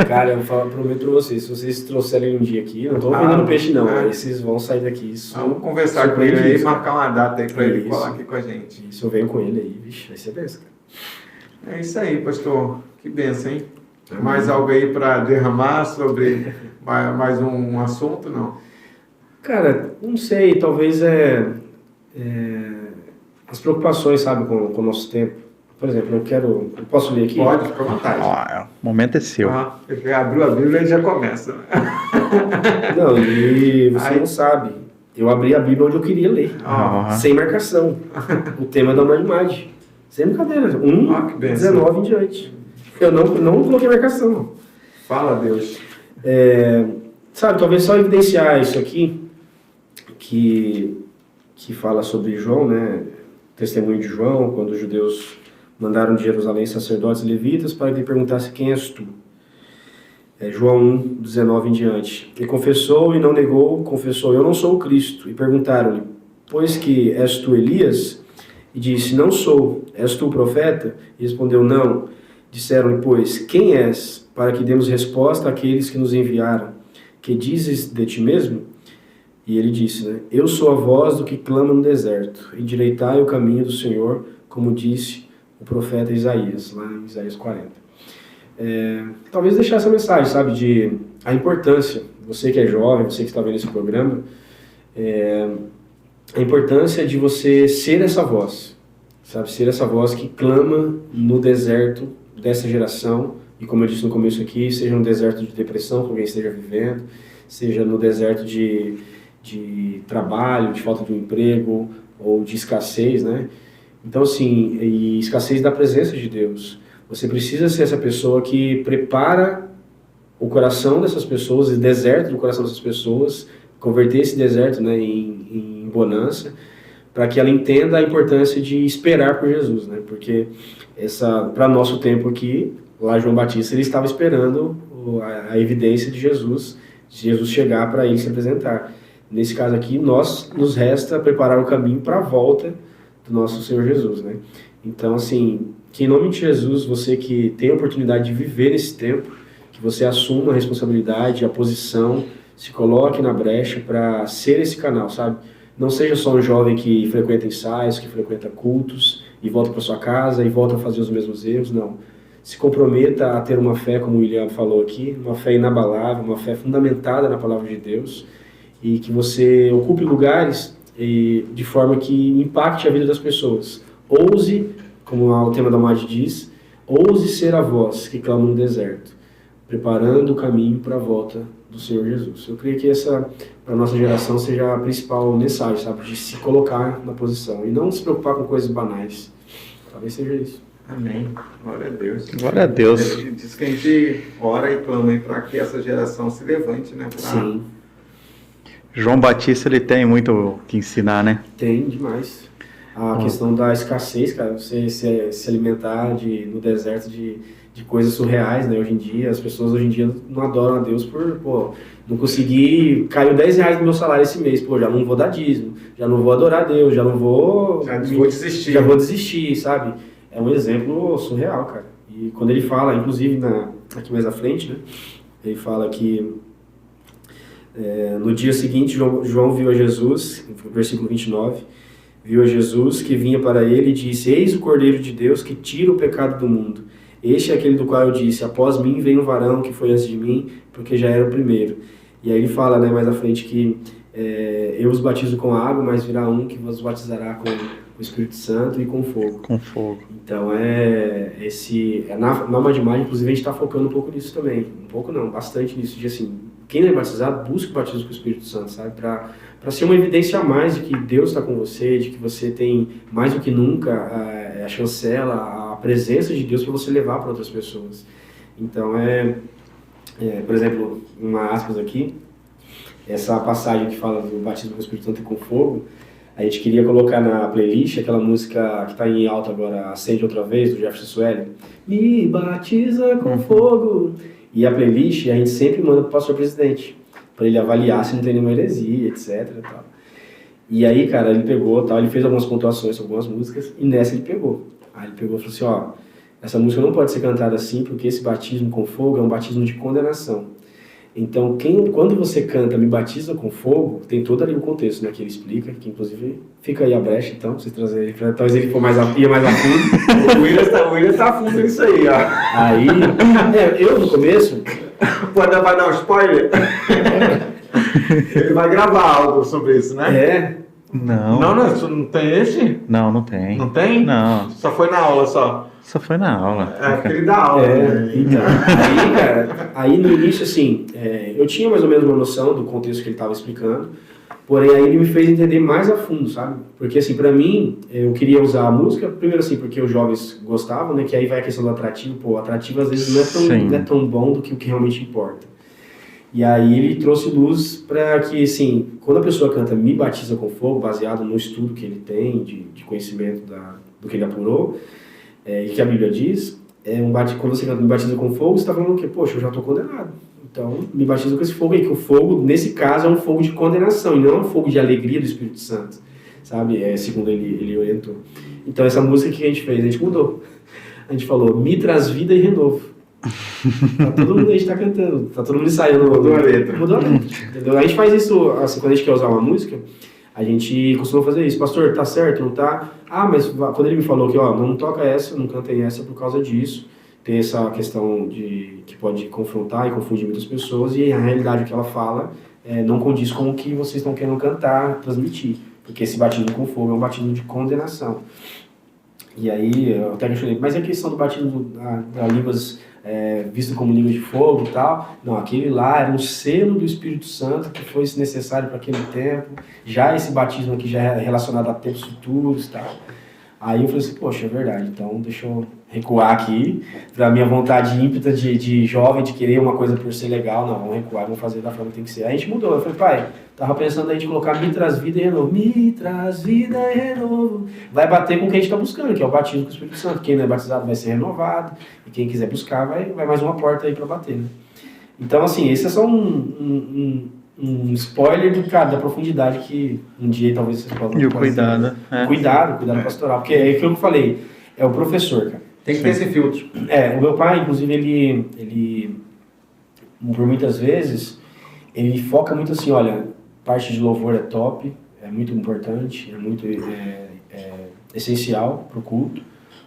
Cara, eu prometo pra vocês, se vocês trouxerem um dia aqui, eu não tô vendendo peixe não, aí vocês vão sair daqui. Vamos conversar com ele aí, marcar uma data aí pra ele colar aqui com a gente. Isso, eu venho com ele aí, vixe, vai ser benção, cara. É isso aí, pastor. Que benção, hein? Mais algo aí para derramar sobre mais um assunto, não? Cara, não sei, talvez as preocupações, sabe, com o nosso tempo. Por exemplo, eu posso ler aqui? Pode, fica à vontade. O momento é seu. Abriu a Bíblia e já começa. Não, e você não sabe eu abri a Bíblia onde eu queria ler, sem marcação. O tema da humanidade. Sem brincadeira. 19 em diante. Eu não coloquei marcação. Fala, Deus. Sabe, talvez só evidenciar isso aqui, que fala sobre João, né? Testemunho de João, quando os judeus mandaram de Jerusalém sacerdotes e levitas para que ele perguntasse: quem és tu? João 1, 19 em diante. Ele confessou e não negou, confessou: eu não sou o Cristo. E perguntaram-lhe: pois que és tu Elias? E disse: não sou. És tu o profeta? E respondeu: não. Disseram-lhe, pois, quem és, para que demos resposta àqueles que nos enviaram? Que dizes de ti mesmo? E ele disse, né? Eu sou a voz do que clama no deserto. Endireitai o caminho do Senhor, como disse o profeta Isaías, lá em Isaías 40. Talvez deixar essa mensagem, sabe, de a importância, você que é jovem, você que está vendo esse programa, a importância de você ser essa voz, sabe, ser essa voz que clama no deserto dessa geração, e como eu disse no começo aqui, seja no deserto de depressão que alguém esteja vivendo, seja no deserto de trabalho, de falta de um emprego, ou de escassez, né? Então, assim, e escassez da presença de Deus. Você precisa ser essa pessoa que prepara o coração dessas pessoas, o deserto do coração dessas pessoas, converter esse deserto, né, em bonança, para que ela entenda a importância de esperar por Jesus, né? Porque para nosso tempo aqui, lá João Batista, ele estava esperando a evidência de Jesus chegar para ele se apresentar. Nesse caso aqui, nos resta preparar o caminho para a volta do nosso Senhor Jesus, né? Então, assim, que em nome de Jesus, você que tem a oportunidade de viver esse tempo, que você assuma a responsabilidade, a posição, se coloque na brecha para ser esse canal, sabe? Não seja só um jovem que frequenta ensaios, que frequenta cultos e volta para sua casa e volta a fazer os mesmos erros, não. Se comprometa a ter uma fé, como o William falou aqui, uma fé inabalável, uma fé fundamentada na palavra de Deus, e que você ocupe lugares de forma que impacte a vida das pessoas. Ouse, como o tema da MAD diz, ouse ser a voz que clama no deserto, preparando o caminho para a volta do Senhor Jesus. Eu creio que essa, para a nossa geração, seja a principal mensagem, sabe? De se colocar na posição e não se preocupar com coisas banais. Talvez seja isso. Amém. Glória a Deus. Glória a Deus. Diz que a gente ora e clama para que essa geração se levante, né? Sim. João Batista, ele tem muito o que ensinar, né? Tem demais. A questão da escassez, cara, você se alimentar no deserto de coisas surreais, né? Hoje em dia, as pessoas hoje em dia não adoram a Deus por, não consegui, caiu R$10 do meu salário esse mês, já não vou dar dízimo, já não vou adorar a Deus, já vou desistir. Já vou desistir, sabe? É um exemplo surreal, cara. E quando ele fala, inclusive aqui mais à frente, né? Ele fala que no dia seguinte, João viu a Jesus, versículo 29, viu a Jesus que vinha para ele e disse: eis o Cordeiro de Deus que tira o pecado do mundo. Este é aquele do qual eu disse: após mim vem um varão que foi antes de mim, porque já era o primeiro. E aí ele fala, né, mais à frente que eu os batizo com água, mas virá um que vos batizará com o Espírito Santo e com fogo. Com fogo. Então na Madimagem, inclusive, a gente está focando um pouco nisso também. Um pouco não, bastante nisso, de assim, quem não é batizado, busca o batismo com o Espírito Santo, sabe? Para ser uma evidência a mais de que Deus está com você, de que você tem mais do que nunca a chancela, a presença de Deus para você levar para outras pessoas. Então por exemplo, uma aspas aqui, essa passagem que fala do batismo com o Espírito Santo e com fogo, a gente queria colocar na playlist aquela música que está em alta agora, Acende Outra Vez, do Jefferson Sueli. Me batiza com fogo. E a playlist a gente sempre manda para o pastor presidente, para ele avaliar se não tem nenhuma heresia, etc. E tal. E aí, cara, ele pegou, ele fez algumas pontuações sobre algumas músicas, e nessa ele pegou. Aí ele pegou e falou assim, essa música não pode ser cantada assim, porque esse batismo com fogo é um batismo de condenação. Então, quando você canta Me Batiza com Fogo, tem todo ali o contexto, né, que ele explica, que inclusive fica aí a brecha, então, pra vocês trazerem, talvez ele for ia mais a fundo. O William tá a fundo nisso aí, ó. Aí, eu no começo... Vai dar um spoiler? Ele vai gravar algo sobre isso, né? Não. Não tem esse? Não tem. Não tem? Não, Só foi na aula, só. só foi na aula. É aquele da aula. né? Então, aí, cara, aí no início, assim, eu tinha mais ou menos uma noção do contexto que ele estava explicando, porém aí ele me fez entender mais a fundo, sabe? Porque, assim, pra mim, eu queria usar a música, primeiro, assim, porque os jovens gostavam, né? Que aí vai a questão do atrativo. Pô, o atrativo às vezes Sim. não é tão bom do que o que realmente importa. E aí ele trouxe luz para que, assim, quando a pessoa canta Me Batiza com Fogo, baseado no estudo que ele tem, de conhecimento do que ele apurou, e que a Bíblia diz, quando você canta Me Batiza com Fogo, você está falando o quê? Poxa, eu já estou condenado. Então, me batiza com esse fogo aí, que o fogo, nesse caso, é um fogo de condenação, e não é um fogo de alegria do Espírito Santo, sabe? Segundo ele orientou. Então, essa música que a gente fez, a gente mudou. A gente falou, me traz vida e renovo. Tá todo mundo, a gente tá cantando, tá todo mundo ensaiando. Mudou a letra. Mudou a letra, entendeu? A gente faz isso, assim, quando a gente quer usar uma música, a gente costuma fazer isso. Pastor, tá certo, não tá? Ah, mas quando ele me falou que, ó, não toca essa, não cantem essa por causa disso, tem essa questão que pode confrontar e confundir muitas pessoas, e a realidade que ela fala não condiz com o que vocês estão querendo cantar, transmitir. Porque esse batismo com fogo é um batismo de condenação. E aí, eu até questionei, mas a questão do batismo das línguas visto como línguas de fogo e tal, não, aquele lá era um selo do Espírito Santo que foi necessário para aquele tempo, já esse batismo aqui já é relacionado a tempos futuros e tal. Aí eu falei assim, poxa, é verdade, então deixa eu recuar aqui, pra minha vontade ímpeta de jovem, de querer uma coisa por ser legal, não, vamos recuar, vamos fazer da forma que tem que ser. Aí a gente mudou, eu falei, pai, tava pensando a gente colocar me traz vida e renovo, me traz vida e renovo, vai bater com o que a gente tá buscando, que é o batismo com o Espírito Santo, quem não é batizado vai ser renovado, e quem quiser buscar vai mais uma porta aí pra bater, né? Então, assim, esse é só um spoiler da profundidade que um dia talvez vocês possam E o cuidado. Cuidado pastoral, porque é aquilo que eu falei, é o professor, cara. Tem que ter esse filtro. O meu pai, inclusive, ele por muitas vezes, ele foca muito assim, olha, parte de louvor é top, é muito importante, é muito essencial pro culto,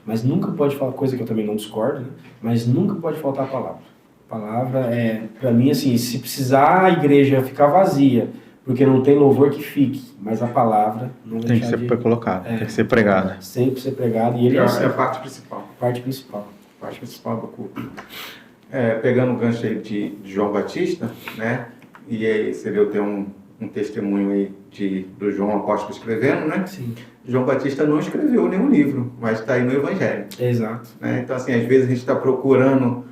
mas nunca pode falar, coisa que eu também não discordo, né? Mas nunca pode faltar a palavra. A palavra para mim, assim, se precisar a igreja ficar vazia, porque não tem louvor que fique, mas a palavra não Tem que ser colocada, tem que ser pregada. Sempre ser pregada, e ele É a parte principal. parte principal. Parte principal do culto. Pegando o gancho aí de João Batista, né? E aí você viu ter um testemunho aí do João Apóstolo escrevendo, né? Sim. João Batista não escreveu nenhum livro, mas está aí no Evangelho. Exato. Né? Então, assim, às vezes a gente está procurando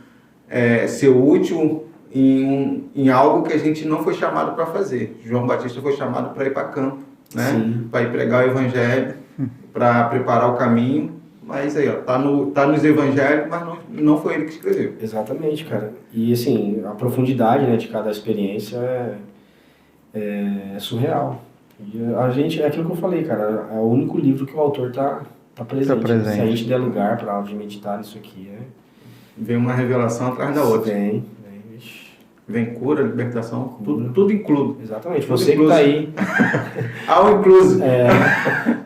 ser útil em algo que a gente não foi chamado para fazer. João Batista foi chamado para ir para campo, né? Para ir pregar o Evangelho, para preparar o caminho. Mas aí, ó, tá nos Evangelhos, mas não foi ele que escreveu. Exatamente, cara. E assim, a profundidade, né, de cada experiência é surreal. E a gente, é aquilo que eu falei, cara, é o único livro que o autor tá presente. Se a gente der lugar para meditar nisso aqui, Vem uma revelação atrás da outra. Vixe. Vem cura, libertação, tudo incluso. Exatamente. Tudo Você incluso. que tá aí. Ao incluso.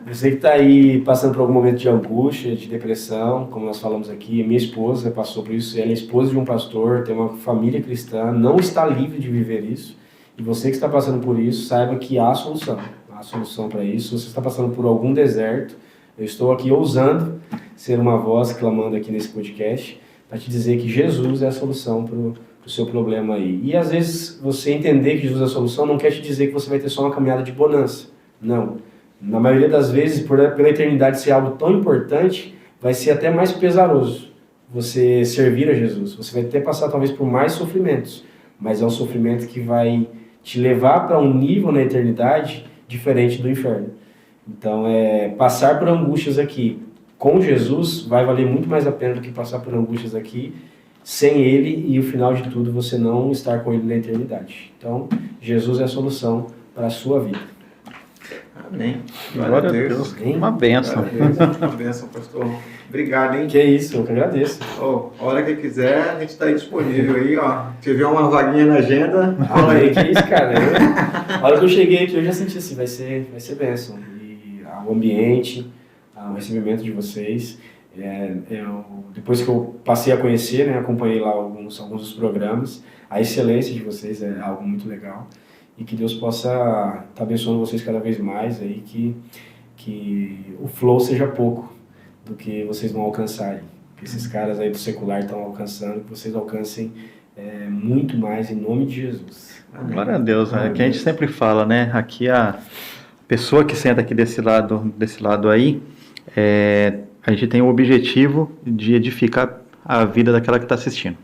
Você que está aí passando por algum momento de angústia, de depressão, como nós falamos aqui, minha esposa passou por isso, ela é esposa de um pastor, tem uma família cristã, não está livre de viver isso. E você que está passando por isso, saiba que há solução. Há solução para isso. Se você está passando por algum deserto, eu estou aqui ousando ser uma voz clamando aqui nesse podcast para te dizer que Jesus é a solução para o seu problema aí. E às vezes você entender que Jesus é a solução não quer te dizer que você vai ter só uma caminhada de bonança. Não. Na maioria das vezes, pela eternidade ser algo tão importante, vai ser até mais pesaroso você servir a Jesus. Você vai ter que passar talvez por mais sofrimentos, mas é um sofrimento que vai te levar para um nível na eternidade diferente do inferno. Então, passar por angústias aqui com Jesus vai valer muito mais a pena do que passar por angústias aqui sem Ele e, o final de tudo, você não estar com Ele na eternidade. Então, Jesus é a solução para a sua vida. Amém. Glória a Deus. Uma bênção. Uma bênção, pastor. Obrigado, hein? Que é isso, eu que agradeço. A hora que quiser, a gente está aí disponível aí, ó. Se tiver uma vaguinha na agenda. Olha aí, que isso, cara. A hora que eu cheguei aqui, eu já senti assim, vai ser bênção. E o ambiente, o recebimento de vocês. Depois que eu passei a conhecer, né, acompanhei lá alguns dos programas, a excelência de vocês é algo muito legal. e que Deus possa estar abençoando vocês cada vez mais aí, que o flow seja pouco do que vocês vão alcançar aí. Que esses caras aí do secular estão alcançando, que vocês alcancem muito mais em nome de Jesus. Amém. Glória a Deus, é que a gente sempre fala, né? Aqui a pessoa que senta aqui desse lado aí, a gente tem o objetivo de edificar a vida daquela que está assistindo.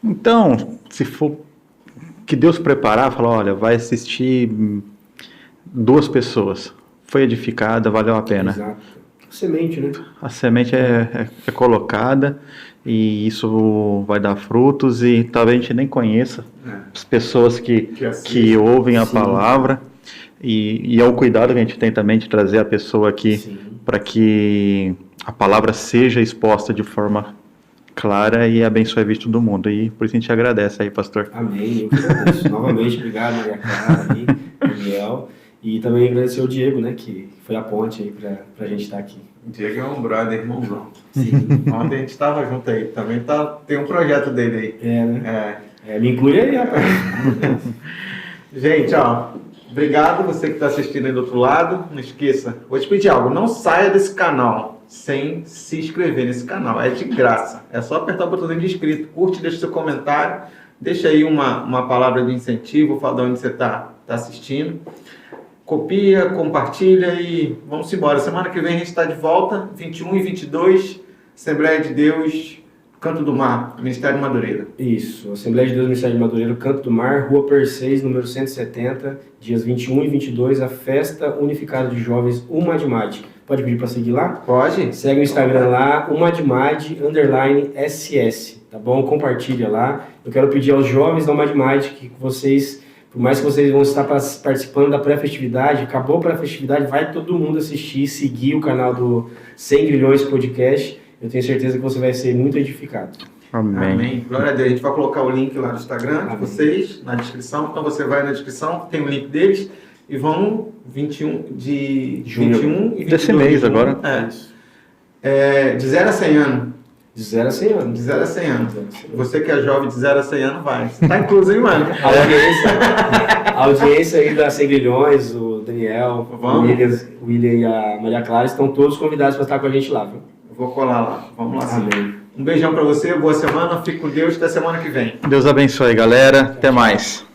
Então, se for que Deus preparar, falar, olha, vai assistir 2 pessoas, foi edificada, valeu a pena. Exato. A semente, né? A semente é colocada e isso vai dar frutos e talvez a gente nem conheça as pessoas que ouvem a palavra e é o cuidado que a gente tem também de trazer a pessoa aqui para que a palavra seja exposta de forma clara e abençoe a vida de todo mundo. E por isso a gente agradece aí, pastor. Amém. Eu que agradeço. Novamente, obrigado, Maria Clara, aí, Daniel. E também agradecer ao Diego, né, que foi a ponte aí pra gente estar aqui. Diego é um brother, irmãozão. Sim. Ontem a gente estava junto aí. Também tem um projeto dele aí. Né? Me inclui aí, rapaz. Gente, ó, obrigado você que está assistindo aí do outro lado. Não esqueça, vou te pedir algo, não saia desse canal sem se inscrever nesse canal. É de graça. É só apertar o botãozinho de inscrito. Curte, deixa seu comentário. Deixa aí uma palavra de incentivo, fala de onde você está assistindo. Copia, compartilha e vamos embora. Semana que vem a gente está de volta, 21 e 22, Assembleia de Deus, Canto do Mar, Ministério de Madureira. Isso, Assembleia de Deus, Ministério de Madureira, Canto do Mar, Rua Perseis, número 170, dias 21 e 22, a Festa Unificada de Jovens Umadimad. Pode pedir para seguir lá? Pode. Segue o Instagram lá, umadimad_ss, tá bom? Compartilha lá. Eu quero pedir aos jovens da Umadimad que vocês... Por mais que vocês vão estar participando da pré-festividade, acabou a pré-festividade, vai todo mundo assistir, seguir o canal do 100 Grilhões Podcast. Eu tenho certeza que você vai ser muito edificado. Amém. Amém. Glória a Deus. A gente vai colocar o link lá do Instagram de vocês, na descrição. Então você vai na descrição, tem o link deles. E vão 21 de junho. 21 e 22 desse mês agora. De 0 a 100 anos. De 0 a 100 anos. De 0 a 100 anos. Você que é jovem de 0 a 100 anos, vai. Você tá incluso, hein, mano? A audiência aí da Segrilhões, o Daniel, o William e a Maria Clara estão todos convidados para estar com a gente lá, viu? Eu vou colar lá. Vamos lá, sim. Amém. Um beijão para você, boa semana, fique com Deus, até semana que vem. Deus abençoe, galera. Até mais.